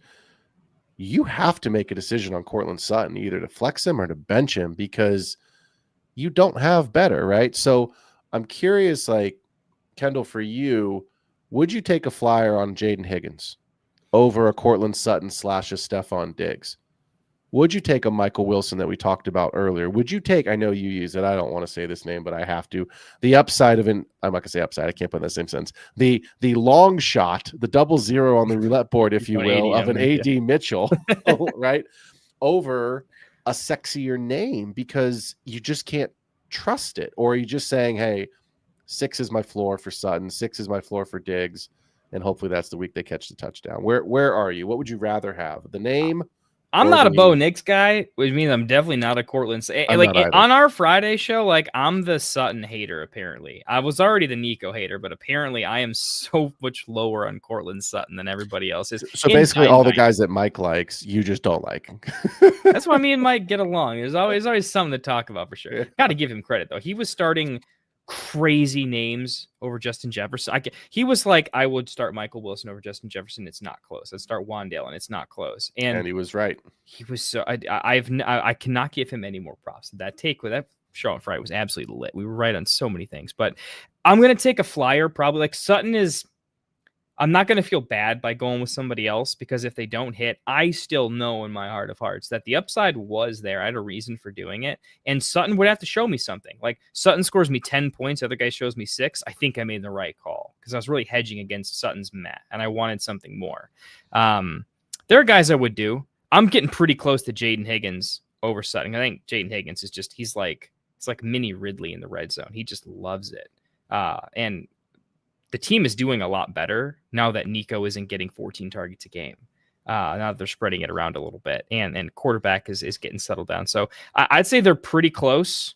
C: you have to make a decision on Cortland Sutton, either to flex him or to bench him, because you don't have better, right? So I'm curious, like, Kendall, for you, would you take a flyer on Jaden Higgins over a Cortland Sutton / a Stephon Diggs? Would you take a Michael Wilson that we talked about earlier? Would you take, I know you use it, I don't want to say this name, but I have to, the upside of I'm not going to say upside, I can't put in the same sense. The long shot, the 00 on the roulette board, if you will, of an AD Mitchell, right? Over a sexier name, because you just can't trust it. Or are you just saying, hey, 6 is my floor for Sutton, 6 is my floor for Diggs, and hopefully that's the week they catch the touchdown? Where are you? What would you rather have? The name?
D: I'm not a Bo Nix guy, which means I'm definitely not a Cortland. Like, on our Friday show, like, I'm the Sutton hater, apparently. I was already the Nico hater, but apparently I am so much lower on Cortland Sutton than everybody else is.
C: So basically all the guys that Mike likes, you just don't like.
D: That's why me and Mike get along. There's always something to talk about, for sure.
C: Yeah.
D: Got to give him credit, though. He was starting crazy names over Justin Jefferson. He was like, I would start Michael Wilson over Justin Jefferson. It's not close. I'd start Wandale, and it's not close. And
C: he was right.
D: He was so. I cannot give him any more props. That take with that show on Friday was absolutely lit. We were right on so many things. But I'm gonna take a flyer. Probably, like, Sutton is. I'm not gonna feel bad by going with somebody else, because if they don't hit, I still know in my heart of hearts that the upside was there. I had a reason for doing it, and Sutton would have to show me something. Like, Sutton scores me 10 points, the other guy shows me 6. I think I made the right call, because I was really hedging against Sutton's mat, and I wanted something more. There are guys I would do. I'm getting pretty close to Jaden Higgins over Sutton. I think Jaden Higgins is just, it's like mini Ridley in the red zone. He just loves it. And the team is doing a lot better now that Nico isn't getting 14 targets a game. Now that they're spreading it around a little bit, and quarterback is getting settled down. So I'd say they're pretty close.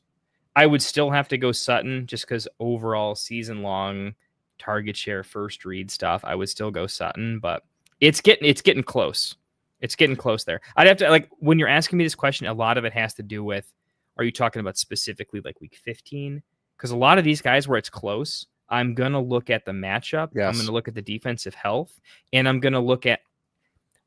D: I would still have to go Sutton, just because overall season long target share, first read stuff, I would still go Sutton, but it's getting close. It's getting close there. I'd have to, like, when you're asking me this question, a lot of it has to do with, are you talking about specifically like week 15? Because a lot of these guys where it's close, I'm going to look at the matchup. Yes. I'm going to look at the defensive health, and I'm going to look at,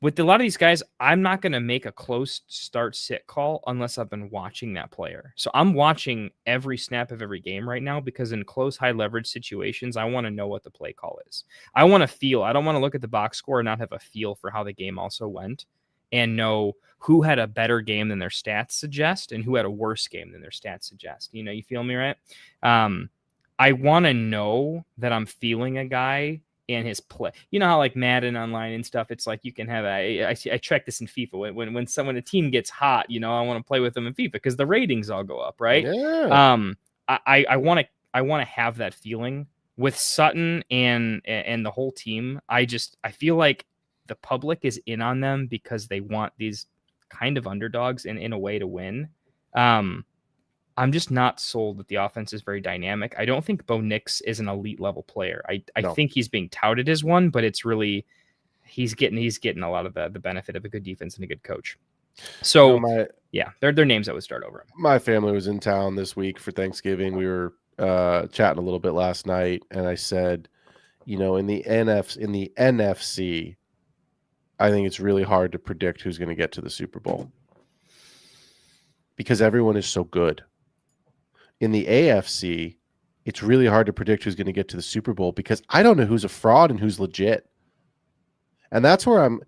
D: with a lot of these guys, I'm not going to make a close start-sit call unless I've been watching that player. So I'm watching every snap of every game right now, because in close, high-leverage situations, I want to know what the play call is. I want to feel. I don't want to look at the box score and not have a feel for how the game also went, and know who had a better game than their stats suggest and who had a worse game than their stats suggest. You feel me, right? I want to know that I'm feeling a guy and his play. You know how, like, Madden online and stuff, it's like you can have I track this in FIFA. When a team gets hot, I want to play with them in FIFA because the ratings all go up, right?
C: Yeah.
D: I want to have that feeling with Sutton and the whole team. I feel like the public is in on them because they want these kind of underdogs in a way to win. I'm just not sold that the offense is very dynamic. I don't think Bo Nix is an elite level player. I
C: No.
D: think he's being touted as one, but it's really he's getting a lot of the benefit of a good defense and a good coach. So yeah, they're names I would start over.
C: My family was in town this week for Thanksgiving. We were chatting a little bit last night, and I said, in the NFC, I think it's really hard to predict who's going to get to the Super Bowl because everyone is so good. In the AFC, it's really hard to predict who's going to get to the Super Bowl because I don't know who's a fraud and who's legit. And that's where I'm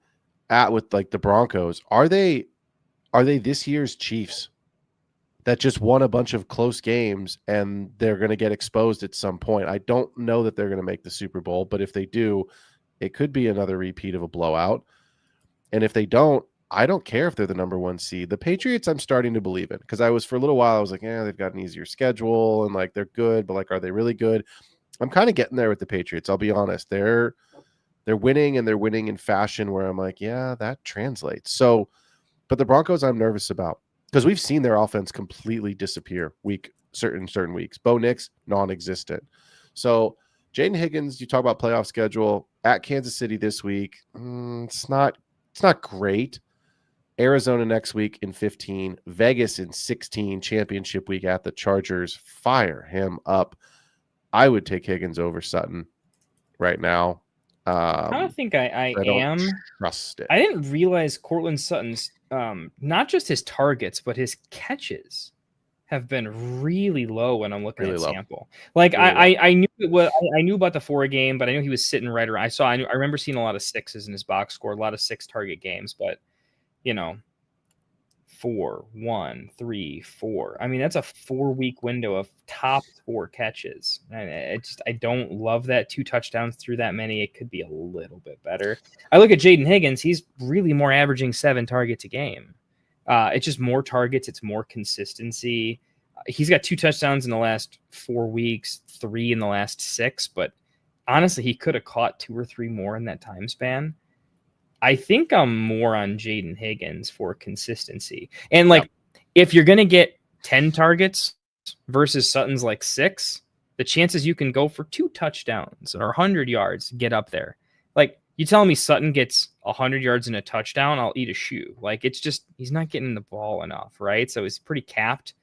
C: at with like the Broncos. Are they this year's Chiefs that just won a bunch of close games and they're going to get exposed at some point? I don't know that they're going to make the Super Bowl, but if they do, it could be another repeat of a blowout. And if they don't, I don't care if they're the number 1 seed. The Patriots, I'm starting to believe in because for a little while, I was like, they've got an easier schedule and like they're good, but like, are they really good? I'm kind of getting there with the Patriots. I'll be honest. They're winning and they're winning in fashion where I'm like, yeah, that translates. So, but the Broncos, I'm nervous about because we've seen their offense completely disappear certain weeks. Bo Nix, non-existent. So Jaden Higgins, you talk about playoff schedule at Kansas City this week. It's not great. Arizona next week in 15, Vegas in 16, championship week at the Chargers. Fire him up. I would take Higgins over Sutton right now.
D: I don't think I am.
C: Trust it.
D: I didn't realize Cortland Sutton's not just his targets, but his catches have been really low when I'm looking at sample. Like I knew I knew about the 4 game, but I knew he was sitting right around. I remember seeing a lot of 6s in his box score, a lot of 6 target games, but 4, 1, 3, 4. I mean, that's a 4-week window of top 4 catches. And I don't love that 2 touchdowns through that many. It could be a little bit better. I look at Jaden Higgins. He's really more averaging 7 targets a game. It's just more targets. It's more consistency. He's got 2 touchdowns in the last 4 weeks, 3 in the last 6. But honestly, he could have caught 2 or 3 more in that time span. I think I'm more on Jaden Higgins for consistency. And if you're going to get 10 targets versus Sutton's like 6, the chances you can go for 2 touchdowns or 100 yards get up there. Like, you telling me Sutton gets 100 yards and a touchdown, I'll eat a shoe. Like, it's just, he's not getting the ball enough, right? So he's pretty capped.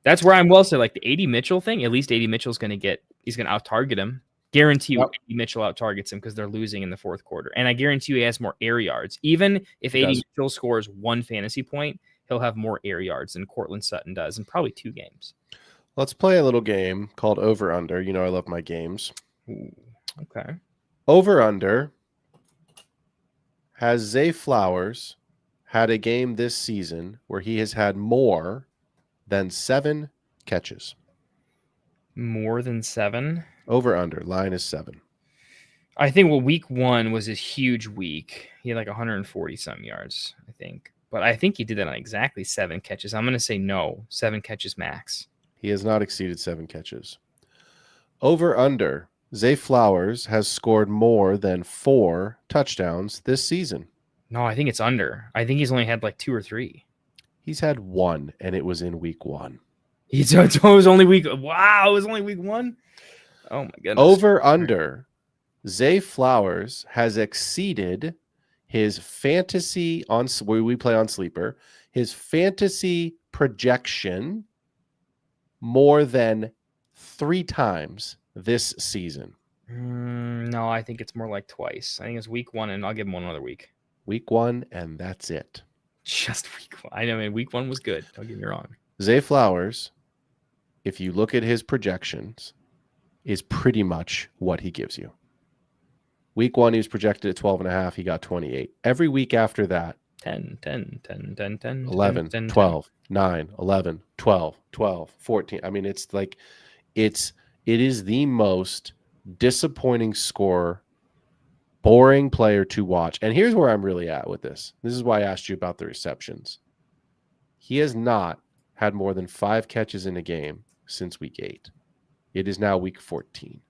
D: That's where I'm say like the AD Mitchell thing, at least AD Mitchell's going to he's going to out-target him. Guarantee you AD Mitchell out-targets him because they're losing in the 4th quarter. And I guarantee you he has more air yards. Even if AD Mitchell scores 1 fantasy point, he'll have more air yards than Cortland Sutton does in probably 2 games.
C: Let's play a little game called Over-Under. I love my games.
D: Ooh, okay.
C: Over-Under. Has Zay Flowers had a game this season where he has had more than 7 catches?
D: More than 7?
C: Over-under. Line is 7.
D: I think week 1 was his huge week. He had like 140-some yards, I think. But I think he did that on exactly 7 catches. I'm going to say no. 7 catches max.
C: He has not exceeded 7 catches. Over-under. Zay Flowers has scored more than 4 touchdowns this season.
D: No, I think it's under. I think he's only had like 2 or 3.
C: He's had 1, and it was in week 1.
D: It was only week. Wow, it was only week 1. Oh my goodness.
C: Over-under. Zay Flowers has exceeded his fantasy where we play on Sleeper, his fantasy projection more than 3 times this season.
D: No, I think it's more like twice. I think it's week 1, and I'll give him 1 other week.
C: Week 1, and that's it.
D: Just week 1. I know, week 1 was good. Don't get me wrong.
C: Zay Flowers, if you look at his projections, is pretty much what he gives you. Week 1, he was projected at 12.5. He got 28. Every week after that,
D: 10,
C: 11,
D: 10,
C: 12, 9, 11, 12, 12, 14. I mean, it is the most disappointing score, boring player to watch. And here's where I'm really at with this. This is why I asked you about the receptions. He has not had more than 5 catches in a game since week 8. It is now week 14.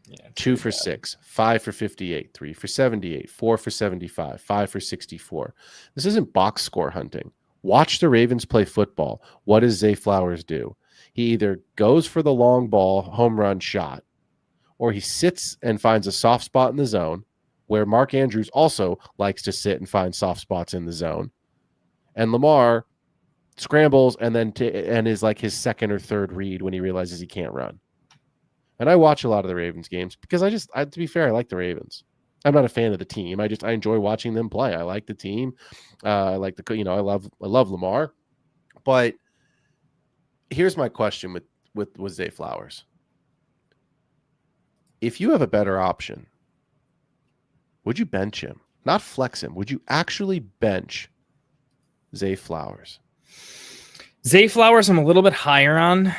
D: Yeah,
C: 2 for 6, 5 for 58, 3 for 78, 4 for 75, 5 for 64. This isn't box score hunting. Watch the Ravens play football. What does Zay Flowers do? He either goes for the long ball home run shot, or he sits and finds a soft spot in the zone, where Mark Andrews also likes to sit and find soft spots in the zone. And Lamar scrambles and then and is like his second or third read when he realizes he can't run. And I watch a lot of the Ravens games because to be fair, I like the Ravens. I'm not a fan of the team. I enjoy watching them play. I like the team. I like I love Lamar. But here's my question with Zay Flowers. If you have a better option, would you bench him? Not flex him. Would you actually bench Zay Flowers?
D: Zay Flowers, I'm a little bit higher on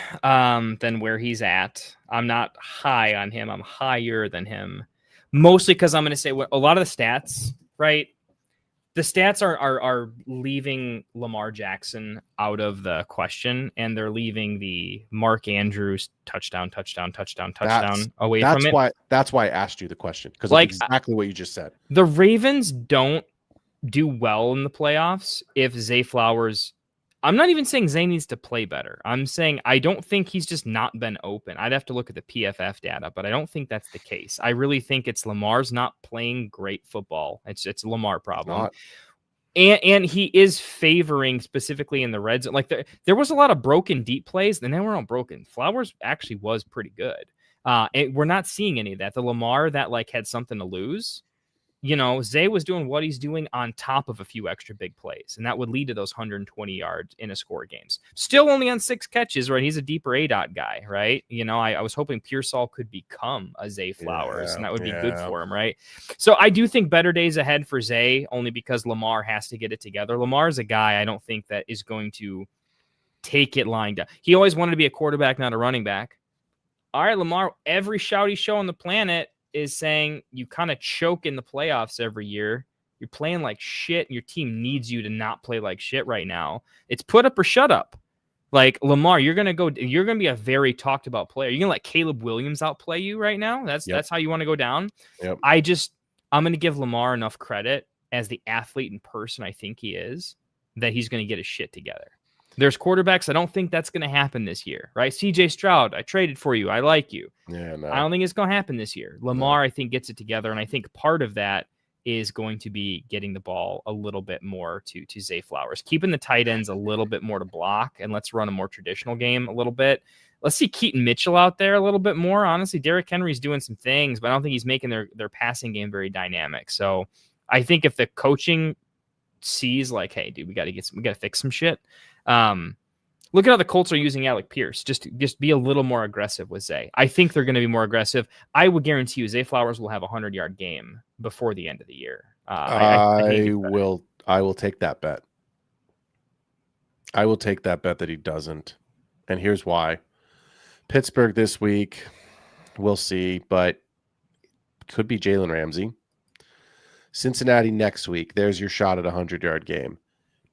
D: than where he's at. I'm not high on him. I'm higher than him. Mostly because I'm going to say a lot of the stats, right? The stats are leaving Lamar Jackson out of the question, and they're leaving the Mark Andrews touchdown away from it.
C: That's why I asked you the question, because
D: like
C: exactly what you just said.
D: The Ravens don't do well in the playoffs if Zay Flowers. I'm not even saying Zay needs to play better. I'm saying I don't think he's just not been open. I'd have to look at the PFF data, but I don't think that's the case. I really think it's Lamar's not playing great football. It's a Lamar problem. And he is favoring specifically in the red zone. Like there was a lot of broken deep plays, and they were all broken. Flowers actually was pretty good. And we're not seeing any of that. The Lamar that had something to lose. Zay was doing what he's doing on top of a few extra big plays, and that would lead to those 120 yards in a score games. Still only on 6 catches, right? He's a deeper ADOT guy, right? I was hoping Pearsall could become a Zay Flowers, and that would be good for him, right? So I do think better days ahead for Zay, only because Lamar has to get it together. Lamar's a guy I don't think that is going to take it lying down. He always wanted to be a quarterback, not a running back. All right, Lamar, every shouty show on the planet is saying you kind of choke in the playoffs every year. You're playing like shit, and your team needs you to not play like shit right now. It's put up or shut up. Lamar, you're gonna be a very talked about player. You're gonna let Caleb Williams outplay you right now. That's how you want to go down.
C: Yep.
D: I'm gonna give Lamar enough credit as the athlete and person I think he is, that he's gonna get his shit together. There's quarterbacks, I don't think that's going to happen this year, right? CJ Stroud, I traded for you. I like you.
C: Yeah, no.
D: I don't think it's going to happen this year. Lamar, I think, gets it together, and I think part of that is going to be getting the ball a little bit more to Zay Flowers, keeping the tight ends a little bit more to block, and let's run a more traditional game a little bit. Let's see Keaton Mitchell out there a little bit more. Honestly, Derrick Henry's doing some things, but I don't think he's making their passing game very dynamic. So I think if the coaching sees hey, dude, we got to fix some shit. Look at how the Colts are using Alec Pierce. Just be a little more aggressive with Zay. I think they're going to be more aggressive. I would guarantee you Zay Flowers will have a 100-yard game before the end of the year.
C: I will take that bet. I will take that bet that he doesn't. And here's why. Pittsburgh this week, we'll see, but could be Jalen Ramsey. Cincinnati next week. There's your shot at a 100-yard game.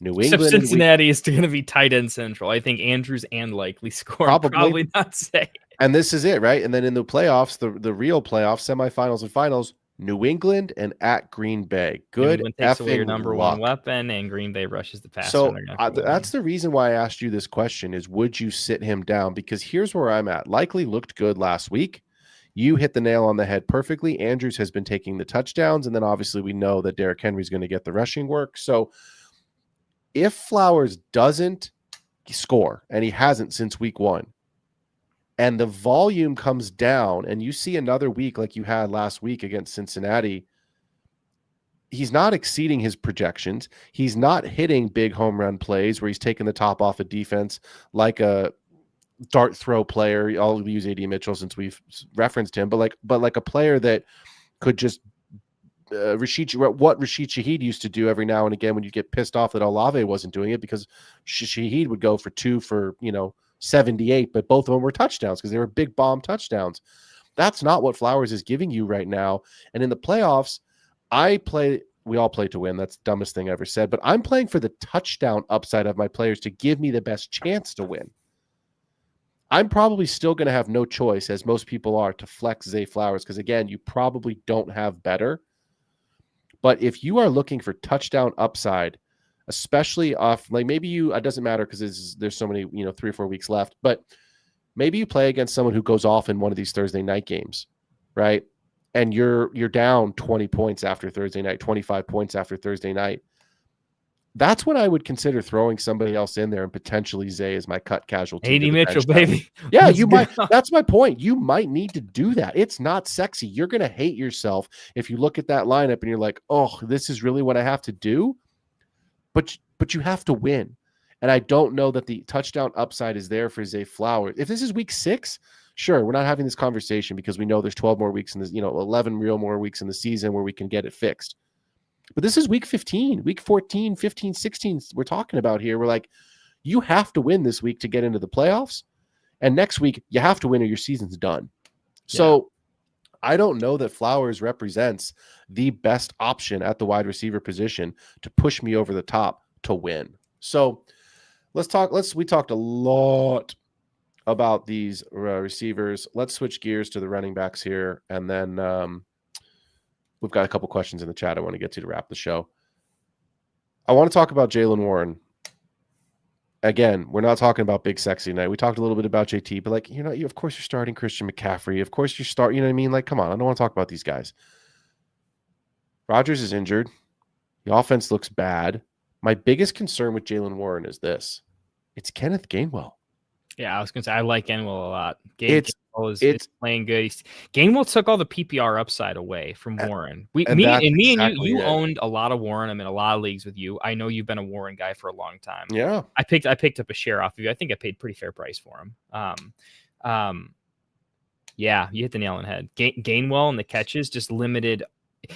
C: New England.
D: Except Cincinnati is going to be tight end central. I think Andrews and likely score. Probably not Zay.
C: And this is it, right? And then in the playoffs, the real playoffs, semifinals and finals, New England and at Green Bay. Good. New England
D: takes away your number one weapon, and Green Bay rushes the passer.
C: So that's the reason why I asked you this question: is would you sit him down? Because here's where I'm at. Likely looked good last week. You hit the nail on the head perfectly. Andrews has been taking the touchdowns, and then obviously we know that Derrick Henry's going to get the rushing work. So if Flowers doesn't score, and he hasn't since week 1, and the volume comes down, and you see another week like you had last week against Cincinnati, he's not exceeding his projections. He's not hitting big home run plays where he's taking the top off a defense like a dart throw player. I'll use AD Mitchell since we've referenced him, but like a player that could just what Rashid Shaheed used to do every now and again when you get pissed off that Olave wasn't doing it, because Shaheed would go for 2 for 78, but both of them were touchdowns because they were big bomb touchdowns. That's not what Flowers is giving you right now. And in the playoffs, we all play to win. That's the dumbest thing I ever said, but I'm playing for the touchdown upside of my players to give me the best chance to win. I'm probably still going to have no choice, as most people are, to flex Zay Flowers because, again, you probably don't have better. But if you are looking for touchdown upside, especially off, like maybe you, it doesn't matter because there's so many, 3 or 4 weeks left, but maybe you play against someone who goes off in one of these Thursday night games, right? And you're down 20 points after Thursday night, 25 points after Thursday night. That's when I would consider throwing somebody else in there and potentially Zay as my cut casualty.
D: AD Mitchell, baby.
C: Yeah,
D: Let's
C: you
D: go.
C: might. That's my point. You might need to do that. It's not sexy. You're going to hate yourself if you look at that lineup and you're like, oh, this is really what I have to do. But you have to win. And I don't know that the touchdown upside is there for Zay Flowers. If this is week 6, sure, we're not having this conversation because we know there's 12 more weeks in this, 11 real more weeks in the season where we can get it fixed. But this is week 15, week 14, 15, 16 we're talking about here. We're like, you have to win this week to get into the playoffs. And next week, you have to win or your season's done. So I don't know that Flowers represents the best option at the wide receiver position to push me over the top to win. So we talked a lot about these receivers. Let's switch gears to the running backs here. And then we've got a couple questions in the chat I want to get to wrap the show. I want to talk about Jaylen Warren. Again, we're not talking about big sexy night. We talked a little bit about JT, but of course you're starting Christian McCaffrey. Of course you start, you know what I mean? Like, come on, I don't want to talk about these guys. Rodgers is injured. The offense looks bad. My biggest concern with Jaylen Warren is this. It's Kenneth Gainwell.
D: Yeah, I was going to say, I like Gainwell a lot.
C: It's
D: Gainwell is playing good. Gainwell took all the PPR upside away from Warren. Me and you owned a lot of Warren. I'm in a lot of leagues with you. I know you've been a Warren guy for a long time.
C: Yeah.
D: I picked up a share off of you. I think I paid pretty fair price for him. Yeah, you hit the nail on the head. Gainwell and the catches just limited.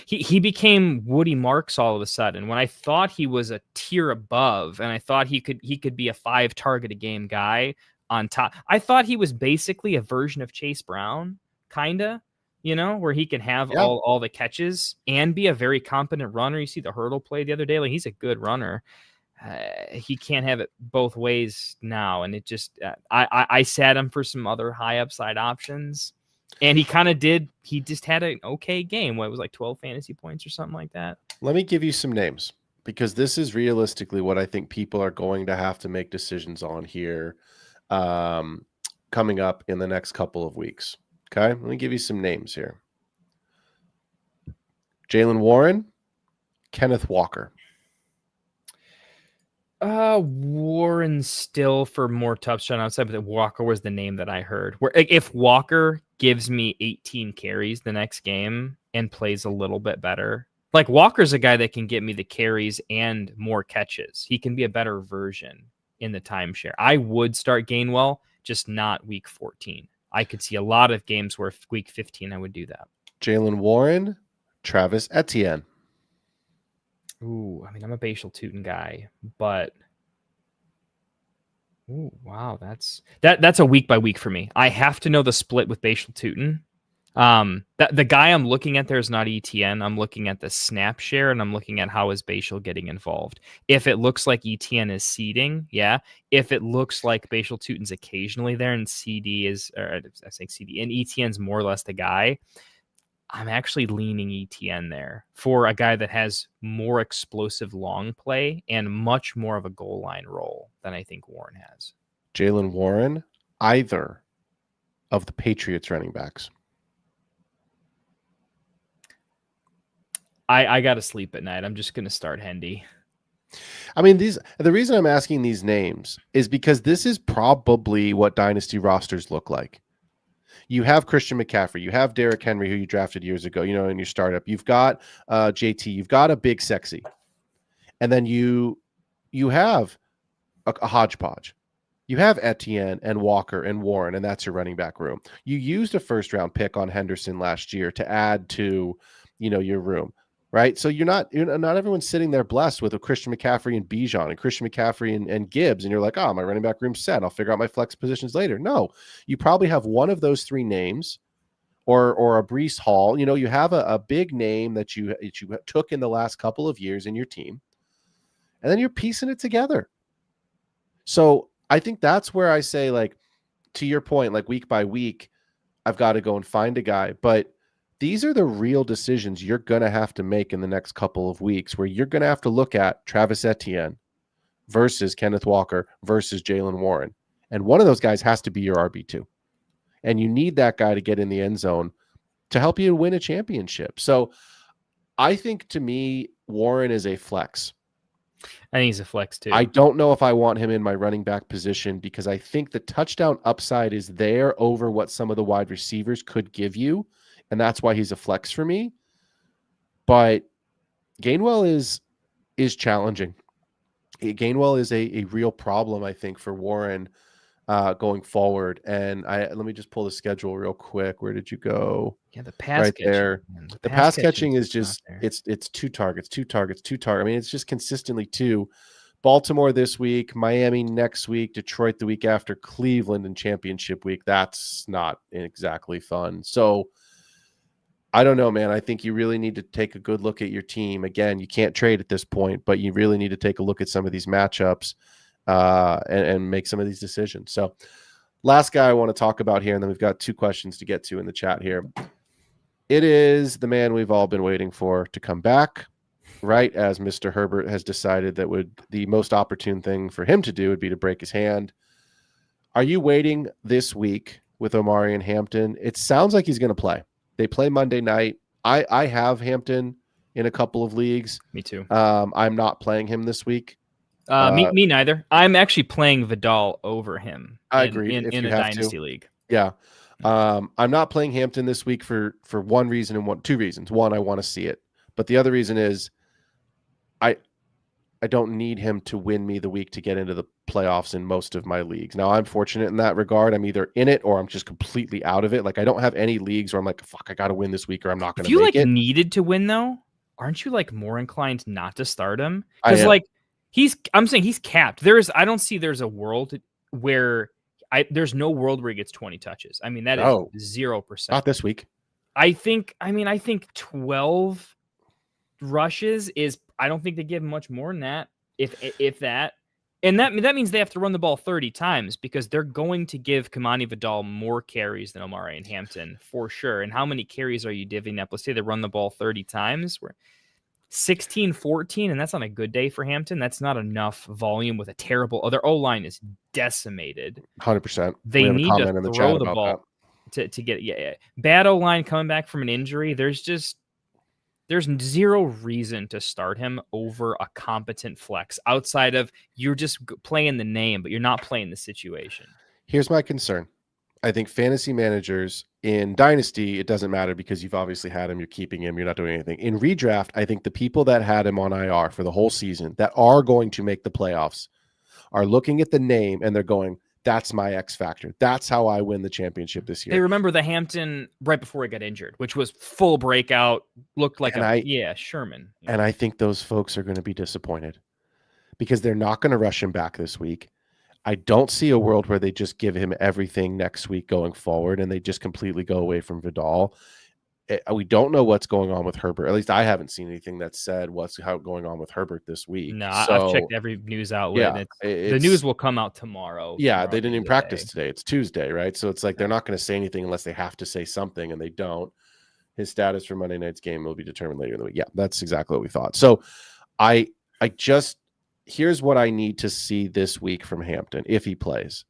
D: He became Woody Marks all of a sudden when I thought he was a tier above and I thought he could be a 5 target a game guy on top. I thought he was basically a version of Chase Brown, kinda, where he can have all the catches and be a very competent runner. You see the hurdle play the other day, like he's a good runner. He can't have it both ways now, and it just I sat him for some other high upside options. And he kind of did. He just had an okay game. What, it was like 12 fantasy points or something like that.
C: Let me give you some names because this is realistically what I think people are going to have to make decisions on here coming up in the next couple of weeks. Okay. Let me give you some names here. Jaylen Warren, Kenneth Walker.
D: Warren still for more touchdown outside, but Walker was the name that I heard. Where if Walker gives me 18 carries the next game and plays a little bit better, like Walker's a guy that can get me the carries and more catches. He can be a better version in the timeshare. I would start Gainwell, just not week 14. I could see a lot of games where week 15 I would do that.
C: Jaylen Warren, Travis Etienne.
D: Ooh, I mean, I'm a Bashal Tootin guy, but ooh, wow, that's a week by week for me. I have to know the split with Bashal Tootin. The guy I'm looking at there is not ETN. I'm looking at the snap share, and I'm looking at how is Bashal getting involved. If it looks like ETN is seeding, yeah. If it looks like Bashal Tootin's occasionally there, and CD is, or I think CD, and ETN's more or less the guy, I'm actually leaning ETN there for a guy that has more explosive long play and much more of a goal line role than I think Warren has.
C: Jaylen Warren, either of the Patriots running backs.
D: I got to sleep at night. I'm just going to start Hendy.
C: I mean, the reason I'm asking these names is because this is probably what dynasty rosters look like. You have Christian McCaffrey, you have Derrick Henry, who you drafted years ago, in your startup. You've got JT, you've got a big sexy, and then you have a hodgepodge. You have Etienne and Walker and Warren, and that's your running back room. You used a first-round pick on Henderson last year to add to, your room, right? So not everyone's sitting there blessed with a Christian McCaffrey and Bijan and Christian McCaffrey and Gibbs, and you're like, oh, my running back room's set. I'll figure out my flex positions later. No, you probably have one of those 3 names, or a Breece Hall. You have a big name that you took in the last couple of years in your team, and then you're piecing it together. So I think that's where I say, like, to your point, like week by week, I've got to go and find a guy. But these are the real decisions you're going to have to make in the next couple of weeks, where you're going to have to look at Travis Etienne versus Kenneth Walker versus Jalen Warren. And one of those guys has to be your RB2. And you need that guy to get in the end zone to help you win a championship. So I think, to me, Warren is a flex.
D: I think he's a flex too.
C: I don't know if I want him in my running back position, because I think the touchdown upside is there over what some of the wide receivers could give you. And that's why he's a flex for me. But Gainwell is challenging. Gainwell is a real problem, I think, for Warren going forward. And let me just pull the schedule real quick. Where did you go?
D: Yeah, the pass
C: right
D: catching,
C: there.
D: man.
C: The pass catching is
D: not
C: just
D: there.
C: it's 2 targets. I mean, it's just consistently 2. Baltimore this week, Miami next week, Detroit the week after, Cleveland in championship week. That's not exactly fun. So I don't know, man. I think you really need to take a good look at your team. Again, you can't trade at this point, but you really need to take a look at some of these matchups and make some of these decisions. So last guy I want to talk about here, and then we've got 2 questions to get to in the chat here. It is the man we've all been waiting for to come back, right? As Mr. Herbert has decided that the most opportune thing for him to do would be to break his hand. Are you waiting this week with Omari and Hampton? It sounds like he's going to play. They play Monday night. I have Hampton in a couple of leagues.
D: Me too.
C: I'm not playing him this week.
D: Me neither. I'm actually playing Vidal over him.
C: I agree.
D: In a Dynasty league.
C: Yeah. I'm not playing Hampton this week for one reason and 2 reasons. One, I want to see it. But the other reason is I don't need him to win me the week to get into the playoffs in most of my leagues. Now, I'm fortunate in that regard. I'm either in it or I'm just completely out of it. Like, I don't have any leagues where I'm like, fuck, I got to win this week or I'm not going to make it.
D: If you needed to win though, aren't you like more inclined not to start him? Because like I'm saying he's capped. I don't see there's a world where there's no world where he gets 20 touches. I mean, that is 0%.
C: Not this week.
D: I think 12 rushes is, I don't think they give him much more than that, if that. And that means they have to run the ball 30 times, because they're going to give Kamani Vidal more carries than Omari and Hampton for sure. And how many carries are you divvying up? Let's say they run the ball 30 times. We're 16, 14, and that's on a good day for Hampton. That's not enough volume with a terrible. Their O-line is decimated.
C: 100%.
D: They need to throw the ball to get bad O-line coming back from an injury. There's 0 reason to start him over a competent flex outside of you're just playing the name, but you're not playing the situation.
C: Here's my concern. I think fantasy managers in Dynasty, it doesn't matter because you've obviously had him, you're keeping him, you're not doing anything. In redraft, I think the people that had him on IR for the whole season that are going to make the playoffs are looking at the name and they're going, that's my X factor. That's how I win the championship this year.
D: They remember the Hampton right before he got injured, which was full breakout, looked like Sherman.
C: And I think those folks are going to be disappointed because they're not going to rush him back this week. I don't see a world where they just give him everything next week going forward and they just completely go away from Vidal. We don't know what's going on with Herbert. At least I haven't seen anything that said what's going on with Herbert this week.
D: No, I've checked every news outlet. Yeah, the news will come out tomorrow.
C: Yeah, they didn't even practice today. It's Tuesday, right? So it's like they're not going to say anything unless they have to say something, and they don't. His status for Monday night's game will be determined later in the week. Yeah, that's exactly what we thought. So here's what I need to see this week from Hampton if he plays.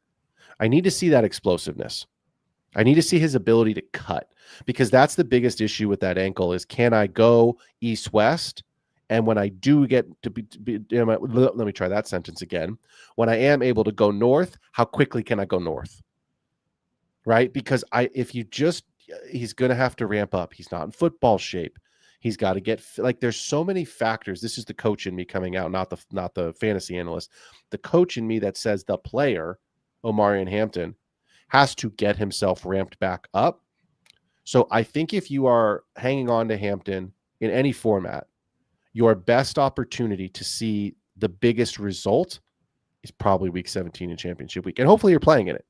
C: I need to see that explosiveness. I need to see his ability to cut, because that's the biggest issue with that ankle is, can I go east-west? And when I do get to be let me try that sentence again. When I am able to go north, how quickly can I go north? Right? Because he's going to have to ramp up. He's not in football shape. He's got to get, like, there's so many factors. This is the coach in me coming out, not the fantasy analyst. The coach in me that says the player, Omari and Hampton, has to get himself ramped back up. So I think if you are hanging on to Hampton in any format, your best opportunity to see the biggest result is probably week 17 in championship week. And hopefully you're playing in it.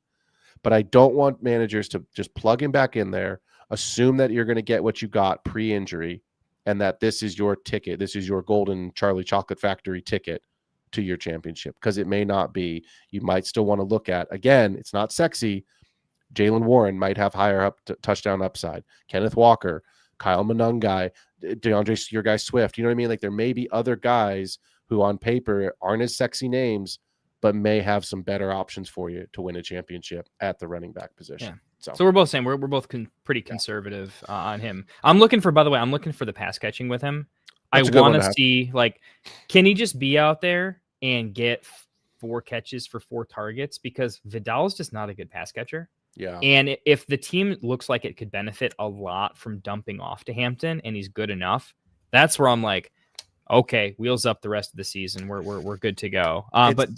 C: But I don't want managers to just plug him back in there, assume that you're going to get what you got pre-injury, and that this is your ticket. This is your golden Charlie Chocolate Factory ticket to your championship, because it may not be. You might still want to look at, again, it's not sexy, Jalen Warren might have higher touchdown upside. Kenneth Walker, Kyle Monungai, DeAndre, your guy Swift. You know what I mean? Like there may be other guys who on paper aren't as sexy names, but may have some better options for you to win a championship at the running back position.
D: So we're both saying we're both pretty conservative on him. I'm looking for the pass catching with him.
C: That's
D: I want to see, like, can he just be out there and get 4 catches for 4 targets? Because Vidal is just not a good pass catcher.
C: Yeah.
D: And if the team looks like it could benefit a lot from dumping off to Hampton and he's good enough, that's where I'm like, okay, wheels up the rest of the season. We're good to go. But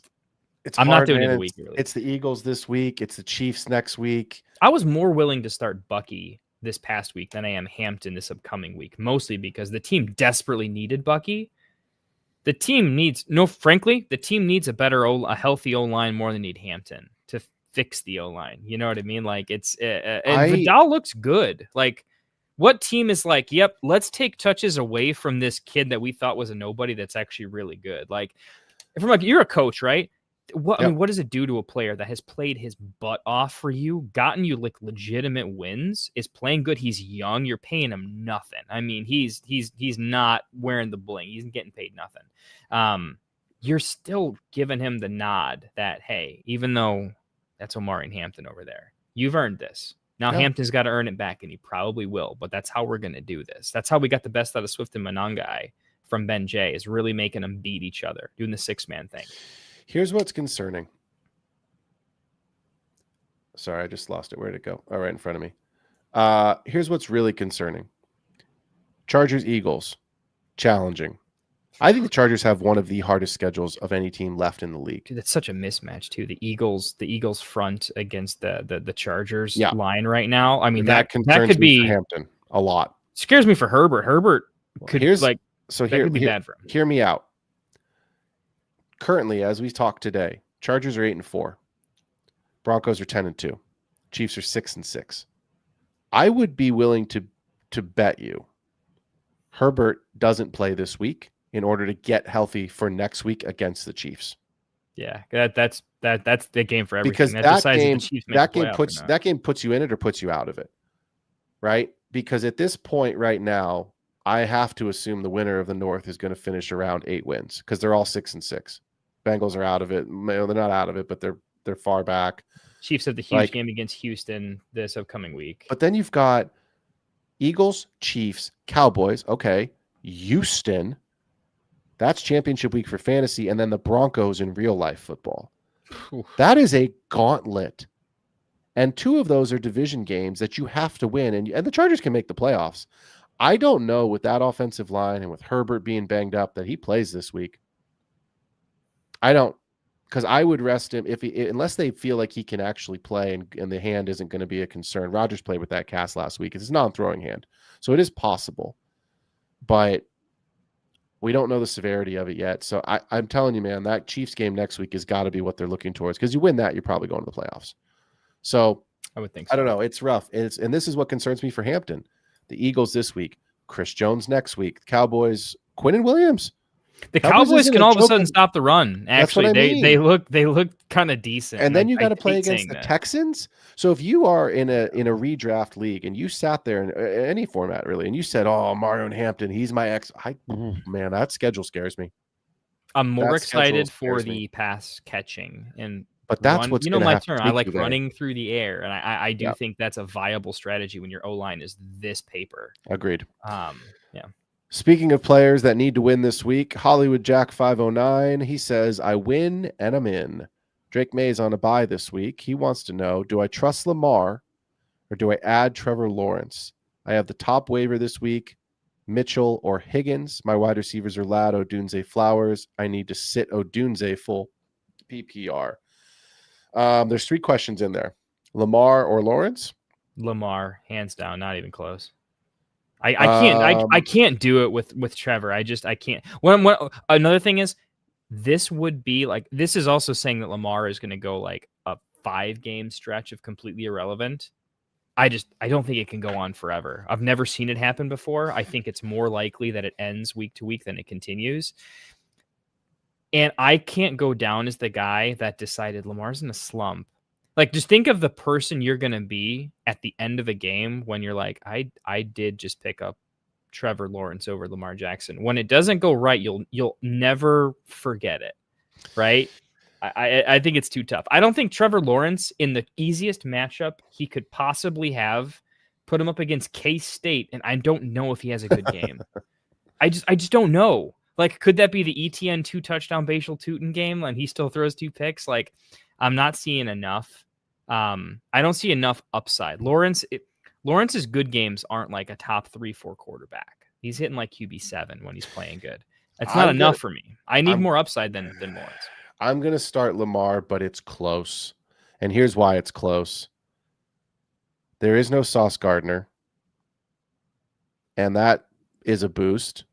D: I'm not doing it the week. Really.
C: It's the Eagles this week. It's the Chiefs next week.
D: I was more willing to start Bucky this past week than I am Hampton this upcoming week, mostly because the team desperately needed Bucky. The team needs a healthy O-line more than need Hampton to fix the O-line. You know what I mean? Like Vidal looks good. Like what team is like, yep, let's take touches away from this kid that we thought was a nobody that's actually really good. Like if I'm like, you're a coach, right? I mean, what does it do to a player that has played his butt off for you, gotten you like legitimate wins, is playing good? He's young. You're paying him nothing. I mean, he's not wearing the bling. He's getting paid nothing. You're still giving him the nod that, hey, even though that's Omari and Hampton over there, you've earned this. Now Hampton's got to earn it back, and he probably will. But that's how we're going to do this. That's how we got the best out of Swift and Monungai from Ben J, is really making them beat each other, doing the 6-man thing.
C: Here's what's concerning. Sorry, I just lost it. Where'd it go? Oh, right in front of me. Here's what's really concerning. Chargers, Eagles, challenging. I think the Chargers have one of the hardest schedules of any team left in the league.
D: Dude, that's such a mismatch too. The Eagles front against the Chargers line right now. I mean, that could be
C: Hampton a lot.
D: Scares me for Herbert. Herbert could could be bad for him.
C: Hear me out. Currently, as we talk today, Chargers are 8-4. Broncos are 10-2. Chiefs are 6-6. I would be willing to bet you Herbert doesn't play this week in order to get healthy for next week against the Chiefs.
D: Yeah, that's the game for everything.
C: Because that game puts you in it or puts you out of it, right? Because at this point right now, I have to assume the winner of the North is going to finish around 8 wins because they're all 6-6. Bengals are out of it. They're not out of it, but they're far back.
D: Chiefs have the huge game against Houston this upcoming week.
C: But then you've got Eagles, Chiefs, Cowboys. Okay, Houston. That's championship week for fantasy, and then the Broncos in real life football. That is a gauntlet. And 2 of those are division games that you have to win, and the Chargers can make the playoffs. I don't know with that offensive line and with Herbert being banged up that he plays this week. I don't, because I would rest him unless they feel like he can actually play and the hand isn't going to be a concern. Rodgers played with that cast last week. It's a non-throwing hand, so it is possible, but we don't know the severity of it yet. So I'm telling you, man, that Chiefs game next week has got to be what they're looking towards, because you win that, you're probably going to the playoffs. So
D: I would think so.
C: I don't know. It's rough. And this is what concerns me for Hampton. The Eagles this week, Chris Jones next week, the Cowboys, Quinnen Williams.
D: The Cowboys can all of a sudden stop the run. Actually, they look kind of decent.
C: And then you got to play against the Texans. So if you are in a redraft league and you sat there in any format really, and you said, "Oh, Mario and Hampton, he's my ex," man, that schedule scares me.
D: I'm more excited for the pass catching
C: but that's what's
D: my turn. I like running through the air, and I do think that's a viable strategy when your O-line is this paper.
C: Agreed.
D: Yeah.
C: Speaking of players that need to win this week, Hollywood Jack 509, he says, "I win and I'm in." Drake May's on a bye this week. He wants to know, do I trust Lamar or do I add Trevor Lawrence? I have the top waiver this week, Mitchell or Higgins. My wide receivers are Ladd, Odunze, Flowers. I need to sit Odunze full PPR. There's 3 questions in there. Lamar or Lawrence?
D: Lamar, hands down, not even close. I can't do it with Trevor. I can't. Another thing is, this is also saying that Lamar is going to go like a 5-game stretch of completely irrelevant. I don't think it can go on forever. I've never seen it happen before. I think it's more likely that it ends week to week than it continues. And I can't go down as the guy that decided Lamar's in a slump. Like, just think of the person you're going to be at the end of a game when you're like, I did just pick up Trevor Lawrence over Lamar Jackson. When it doesn't go right, you'll never forget it, right? I think it's too tough. I don't think Trevor Lawrence, in the easiest matchup he could possibly have, put him up against K-State, and I don't know if he has a good game. I just don't know. Like, could that be the ETN 2-touchdown Bashal Tootin game and he still throws 2 picks? Like, I'm not seeing enough. I don't see enough upside. Lawrence's good games aren't like a top 3-4 quarterback. He's hitting like QB7 when he's playing good. That's not enough for me. I need more upside than Lawrence.
C: I'm going to start Lamar, but it's close. And here's why it's close. There is no Sauce Gardner. And that is a boost.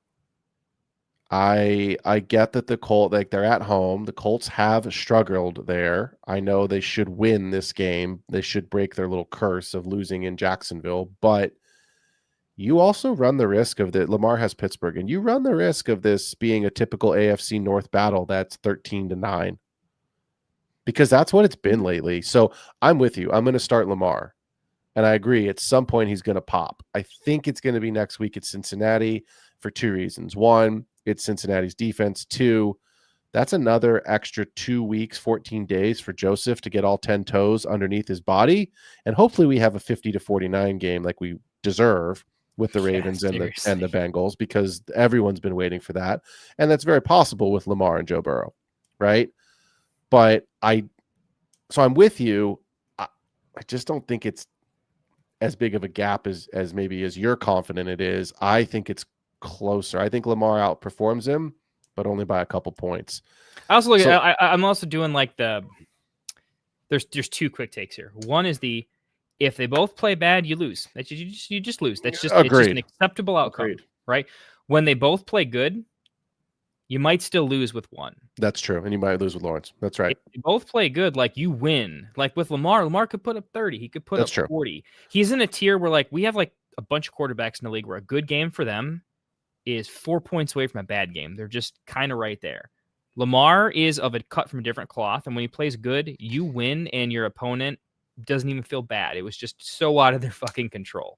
C: I get that the Colts, like, they're at home. The Colts have struggled there. I know they should win this game. They should break their little curse of losing in Jacksonville. But you also run the risk of that. Lamar has Pittsburgh, and you run the risk of this being a typical AFC North battle that's 13-9, because that's what it's been lately. So I'm with you. I'm going to start Lamar, and I agree. At some point, he's going to pop. I think it's going to be next week at Cincinnati for 2 reasons. One, it's Cincinnati's defense. 2, that's another extra 2 weeks, 14 days for Joseph to get all 10 toes underneath his body, and hopefully we have a 50-49 game like we deserve with the Ravens and the Bengals, because everyone's been waiting for that. And that's very possible with Lamar and Joe Burrow, right? But so I'm with you. I just don't think it's as big of a gap as maybe as you're confident it is. I think it's closer. I think Lamar outperforms him, but only by a couple points.
D: I also I'm also doing like there's 2 quick takes here. One is if they both play bad, you lose. You just lose. That's just, it's just an acceptable outcome, right? When they both play good, you might still lose with one.
C: That's true, and you might lose with Lawrence. That's right.
D: If they both play good, like, you win. Like with Lamar could put up 30. He could put up 40. He's in a tier where, like, we have like a bunch of quarterbacks in the league where a good game for them is 4 points away from a bad game. They're just kind of right there. Lamar is of a cut from a different cloth, and when he plays good, you win, and your opponent doesn't even feel bad. It was just so out of their fucking control.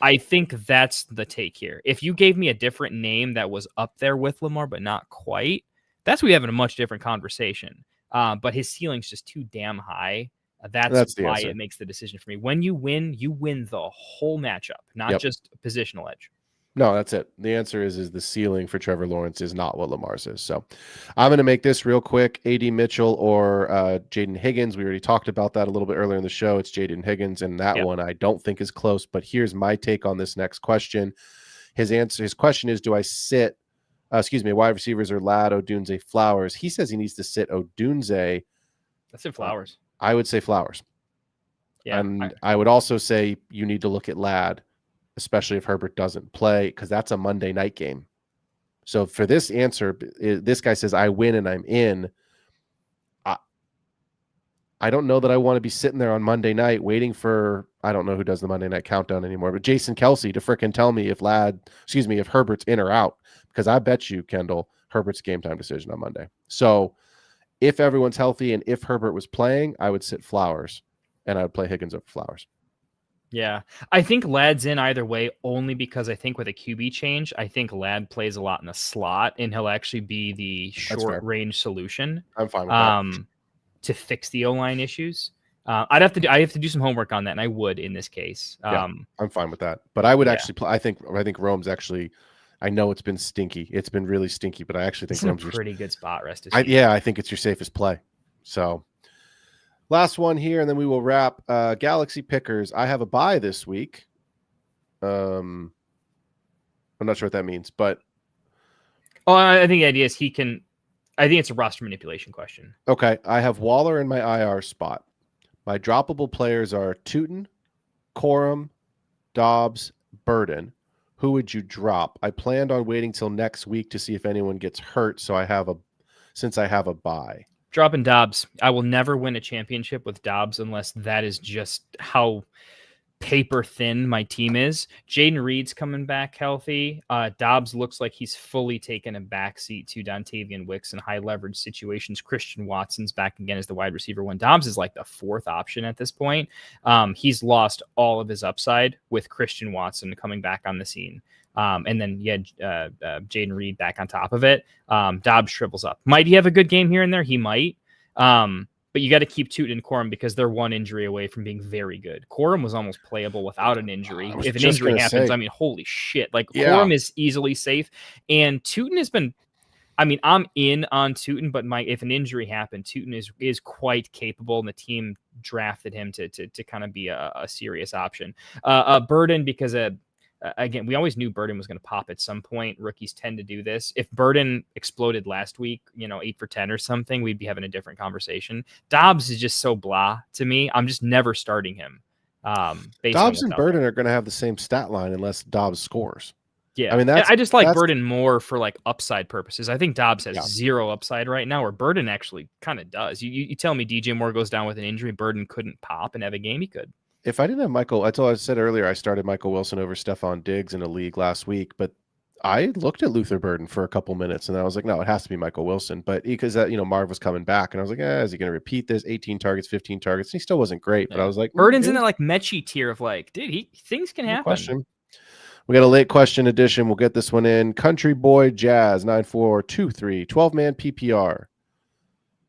D: I think that's the take here. If you gave me a different name that was up there with Lamar, but not quite, that's we having a much different conversation. But his ceiling's just too damn high. That's why answer. It makes the decision for me. When you win the whole matchup, not just a positional edge.
C: No, that's it. The answer is the ceiling for Trevor Lawrence is not what Lamar's is. So I'm going to make this real quick. A.D. Mitchell or Jaden Higgins. We already talked about that a little bit earlier in the show. It's Jaden Higgins, and that one I don't think is close. But here's my take on this next question. His question is, do I sit, wide receivers are Ladd, Odunze, Flowers? He says he needs to sit Odunze.
D: I said Flowers.
C: I would say Flowers. Yeah, and I would also say you need to look at Ladd, especially if Herbert doesn't play, because that's a Monday night game. So for this answer, this guy says, I win and I'm in. I don't know that I want to be sitting there on Monday night waiting for, I don't know who does the Monday night countdown anymore, but Jason Kelsey to frickin' tell me if Herbert's in or out, because I bet you, Kendall, Herbert's game time decision on Monday. So if everyone's healthy and if Herbert was playing, I would sit Flowers and I would play Higgins over Flowers.
D: Yeah, I think Ladd's in either way, only because I think with a QB change, I think Ladd plays a lot in the slot, and he'll actually be the short range solution.
C: I'm fine with that.
D: To fix the O-line issues. I have to do some homework on that, and I would in this case.
C: I'm fine with that. But I would actually play. I think Rome's actually. I know it's been stinky. It's been really stinky, but I actually think
D: Rome's a pretty good spot. Rest of
C: I think it's your safest play. So. Last one here, and then we will wrap. Galaxy Pickers. I have a bye this week. I'm not sure what that means, but
D: I think the idea is I think it's a roster manipulation question.
C: Okay, I have Waller in my IR spot. My droppable players are Tootin, Corum, Dobbs, Burden. Who would you drop? I planned on waiting till next week to see if anyone gets hurt, so I have a bye.
D: Dropping Dobbs. I will never win a championship with Dobbs unless that is just how paper thin my team is. Jaden Reed's coming back healthy. Dobbs looks like he's fully taken a backseat to Dontavian Wicks in high leverage situations. Christian Watson's back again as the wide receiver one. Dobbs is like the fourth option at this point. He's lost all of his upside with Christian Watson coming back on the scene. And then Jaden Reed back on top of it. Dobbs shrivels up. Might he have a good game here and there? He might. But you got to keep Tootin and Corum because they're one injury away from being very good. Corum was almost playable without an injury. If an injury happens, I mean, holy shit. Like, Corum is easily safe. And Tootin has been, I mean, I'm in on Tootin, but if an injury happened, Tootin is quite capable, and the team drafted him to kind of be a serious option. Burden, because again, we always knew Burden was going to pop at some point. Rookies tend to do this. If Burden exploded last week, 8 for 10 or something, we'd be having a different conversation. Dobbs is just so blah to me. I'm just never starting him.
C: Dobbs and Burden are going to have the same stat line unless Dobbs scores.
D: Yeah, I mean, I just like Burden more for like upside purposes. I think Dobbs has zero upside right now, where Burden actually kind of does. You tell me DJ Moore goes down with an injury, Burden couldn't pop and have a game. He could.
C: If I didn't have Michael, I said earlier, I started Michael Wilson over Stephon Diggs in a league last week, but I looked at Luther Burden for a couple minutes and I was like, no, it has to be Michael Wilson. But because Marv was coming back and I was like, is he going to repeat this? 18 targets, 15 targets. And he still wasn't great, but I was like,
D: Burden's in that like Mechie tier of like, dude, things can happen.
C: Question. We got a late question edition. We'll get this one in. Country Boy Jazz 9423 12-man PPR.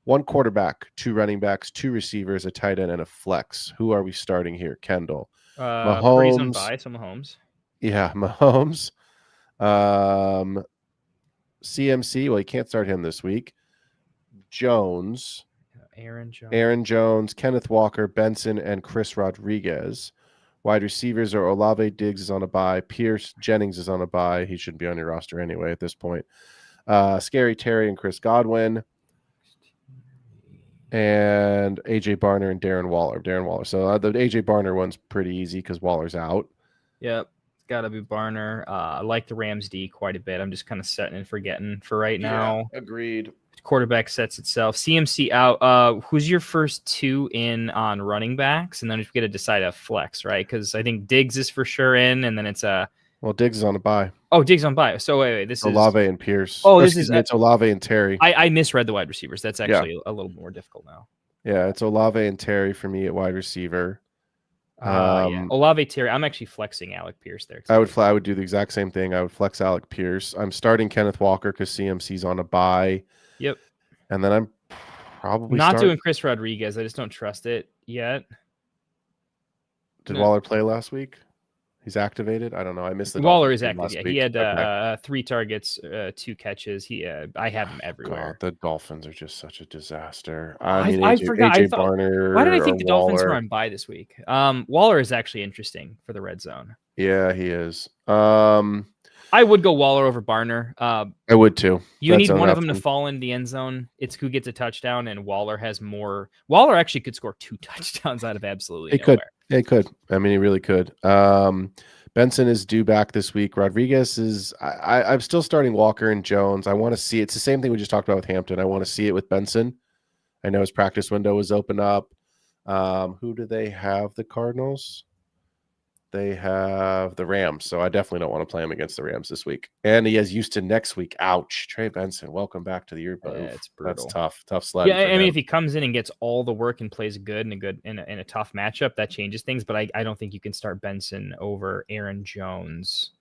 C: 1 quarterback, 2 running backs, 2 receivers, a tight end, and a flex. Who are we starting here? Kendall.
D: Mahomes. Mahomes.
C: Yeah, Mahomes. CMC. Well, you can't start him this week. Jones. Aaron Jones, Kenneth Walker, Benson, and Chris Rodriguez. Wide receivers are Olave. Diggs is on a bye. Pierce Jennings is on a bye. He shouldn't be on your roster anyway at this point. Scary Terry and Chris Godwin. And AJ Barner and Darren Waller. So the AJ Barner one's pretty easy because Waller's out.
D: Yep. It's got to be Barner. I like the Rams D quite a bit. I'm just kind of setting and forgetting for right now.
C: Agreed.
D: Quarterback sets itself. CMC out. Who's your first 2 in on running backs? And then we got to decide a flex, right? Because I think Diggs is for sure in, and then it's
C: Well, Diggs is on a bye.
D: Oh, Diggs on bye. So wait, this
C: is Olave and Pierce.
D: It's
C: Olave and Terry.
D: I misread the wide receivers. That's actually a little more difficult now.
C: Yeah, it's Olave and Terry for me at wide receiver.
D: Olave, Terry. I'm actually flexing Alec Pierce there.
C: I would do the exact same thing. I would flex Alec Pierce. I'm starting Kenneth Walker because CMC's on a bye.
D: Yep.
C: And then I'm probably
D: not doing Chris Rodriguez. I just don't trust it yet.
C: Did Waller play last week? He's activated. I don't know. I missed the
D: Waller is active. Yeah, he had 3 targets, 2 catches. I have him everywhere.
C: God, the Dolphins are just such a disaster.
D: I forgot.
C: Barner.
D: Why did I think the Dolphins were on bye this week? Waller is actually interesting for the red zone.
C: Yeah, he is.
D: I would go Waller over Barner.
C: I would too.
D: You need one of them to fall in the end zone. It's who gets a touchdown, and Waller has more. Waller actually could score 2 touchdowns out of absolutely nowhere.
C: Could. Yeah, he could. I mean, he really could. Benson is due back this week. Rodriguez is. I'm still starting Walker and Jones. I want to see. It's the same thing we just talked about with Hampton. I want to see it with Benson. I know his practice window was open up. Who do they have? The Cardinals. They have the Rams, so I definitely don't want to play him against the Rams this week. And he has Houston next week. Ouch. Trey Benson, welcome back to the year.
D: Yeah, it's brutal.
C: That's tough sled.
D: Yeah, I mean, if he comes in and gets all the work and plays good in a tough matchup, that changes things. But I don't think you can start Benson over Aaron Jones.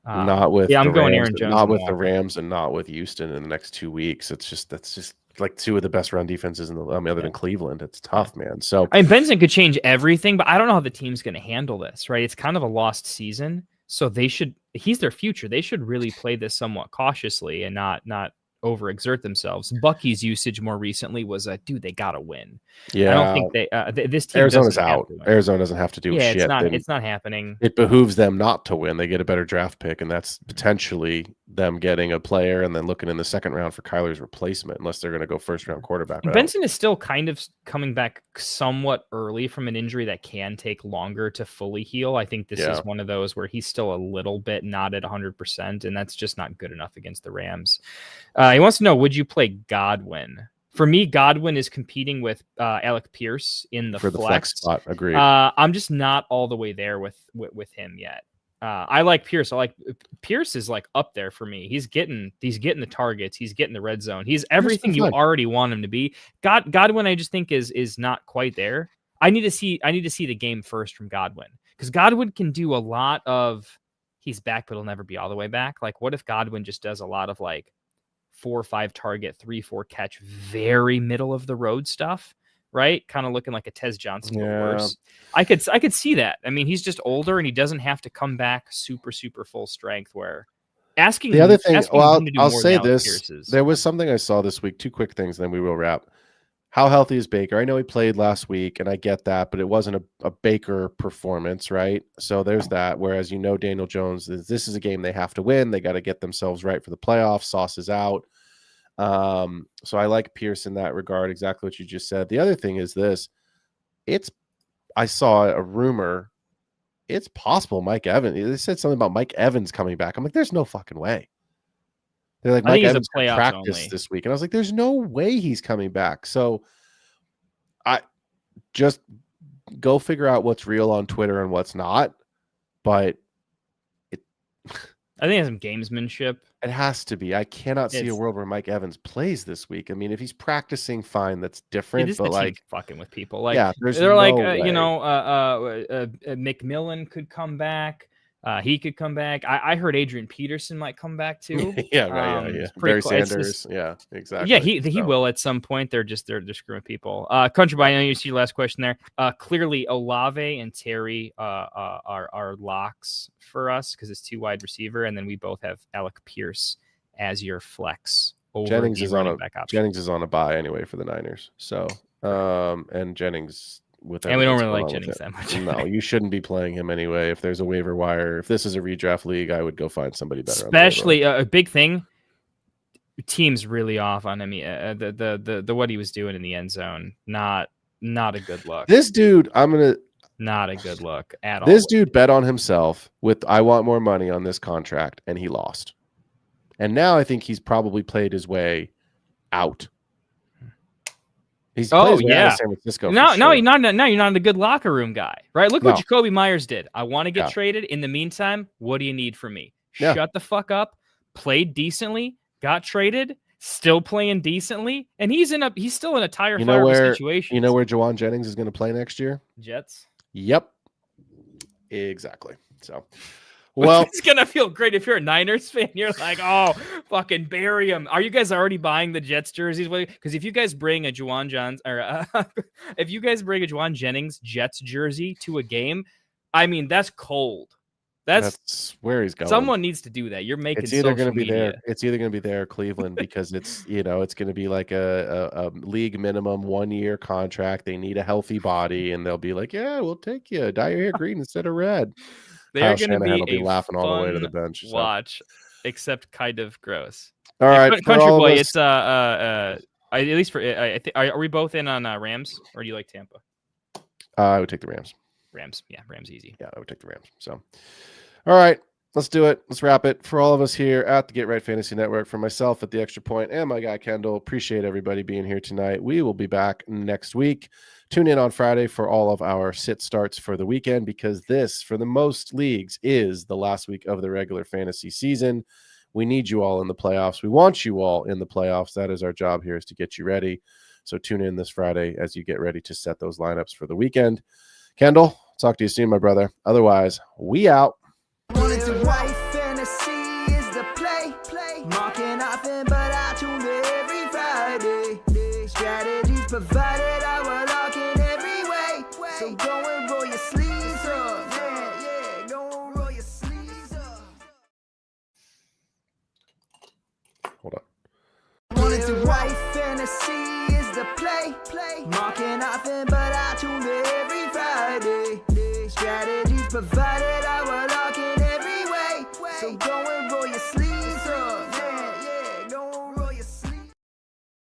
C: Not with
D: I'm going Aaron Jones.
C: Not with the Rams and not with Houston in the next 2 weeks. That's just like 2 of the best run defenses in the other than Cleveland. It's tough, man. So
D: I mean, Benson could change everything, but I don't know how the team's going to handle this, right? It's kind of a lost season. So he's their future. They should really play this somewhat cautiously and not overexert themselves. Bucky's usage more recently was dude, they gotta win.
C: Yeah,
D: I don't think this team
C: Arizona's out. Arizona doesn't have to do shit.
D: It's not happening.
C: It behooves them not to win. They get a better draft pick, and that's potentially them getting a player and then looking in the second round for Kyler's replacement, unless they're going to go first round quarterback.
D: Benson is still kind of coming back somewhat early from an injury that can take longer to fully heal. I think this is one of those where he's still a little bit not at 100%, and that's just not good enough against the Rams. He wants to know, would you play Godwin? For me, Godwin is competing with Alec Pierce in the
C: for the flex spot. Agreed.
D: I'm just not all the way there with him yet. I like Pierce. Pierce is like up there for me. He's getting the targets. He's getting the red zone. He's everything you already want him to be. Godwin, I just think is not quite there. I need to see the game first from Godwin, because Godwin can do a lot of. He's back, but he'll never be all the way back. Like, what if Godwin just does a lot of like 4 or 5 target, 3, 4 catch, very middle of the road stuff, right? Kind of looking like a Tez Johnson, but worse. I could see that. I mean, he's just older and he doesn't have to come back super full strength. Where asking
C: the other thing, well,
D: him to do
C: I'll
D: more
C: say
D: than Alex
C: this:
D: Pierce is,
C: there was something I saw this week. 2 quick things, then we will wrap. How healthy is Baker? I know he played last week, and I get that, but it wasn't a Baker performance, right? So there's that. Whereas Daniel Jones, this is a game they have to win. They got to get themselves right for the playoffs. Sauce is out. So I like Pierce in that regard. Exactly what you just said. The other thing is this: I saw a rumor. It's possible Mike Evans. They said something about Mike Evans coming back. I'm like, there's no fucking way. They're like, Mike Evans practiced this week. And I was like, there's no way he's coming back. So I just go figure out what's real on Twitter and what's not. But
D: I think it's some gamesmanship.
C: It has to be. I cannot see a world where Mike Evans plays this week. I mean, if he's practicing, fine, that's different. But like
D: fucking with people, like
C: they're
D: like McMillan could come back. He could come back. I heard Adrian Peterson might come back too.
C: Yeah. Barry Sanders. Yeah, exactly.
D: Yeah, he will at some point. They're screwing people. Country Boy, I know you see your last question there. Clearly Olave and Terry are locks for us because it's 2 wide receiver, and then we both have Alec Pierce as your flex.
C: Jennings is on a bye anyway for the Niners. So and Jennings.
D: And we don't really like Jennings that much.
C: No, you shouldn't be playing him anyway. If there's a waiver wire, if this is a redraft league, I would go find somebody better.
D: Especially a big thing. Team's really off on him. The what he was doing in the end zone, not a good look.
C: This dude,
D: not a good look at all.
C: This dude bet on himself with I want more money on this contract, and he lost. And now I think he's probably played his way out. He's San Francisco.
D: No, you're not a good locker room guy, right? Look what Jacoby Myers did. I want to get traded. In the meantime, what do you need from me? Shut the fuck up. Played decently, got traded, still playing decently, and he's still in a tire fire situation.
C: You know where Juwan Jennings is going to play next year?
D: Jets.
C: Yep. Exactly. So well,
D: it's gonna feel great if you're a Niners fan. You're like, oh, fucking bury him. Are you guys already buying the Jets jerseys? Because if you guys bring a Juwan Jennings Jets jersey to a game, I mean that's cold. That's
C: where he's going.
D: Someone needs to do that. You're making
C: it's either
D: going to
C: be there. It's either going to be there or Cleveland because it's it's going to be like a league minimum 1-year contract. They need a healthy body, and they'll be like, yeah, we'll take you. Dye your hair green instead of red.
D: They're going to
C: be laughing all the way to the bench.
D: Watch, except kind of gross.
C: All right,
D: Country Boy. It's at least for I think. Are we both in on Rams, or do you like Tampa?
C: I would take the Rams.
D: Rams easy.
C: Yeah, I would take the Rams. So, all right, let's do it. Let's wrap it. For all of us here at the Get Right Fantasy Network, for myself at the Extra Point and my guy Kendall, appreciate everybody being here tonight. We will be back next week. Tune in on Friday for all of our sit starts for the weekend because this, for the most leagues, is the last week of the regular fantasy season. We need you all in the playoffs. We want you all in the playoffs. That is our job here, is to get you ready. So tune in this Friday as you get ready to set those lineups for the weekend. Kendall, talk to you soon, my brother. Otherwise, we out.
A: Strategies provided, I will lock in every way. So go and roll your sleeves up. Yeah, go and roll your sleeves up.
C: Hold on.
A: Wanted to write fantasy is the play. Marking nothing, but I tuned it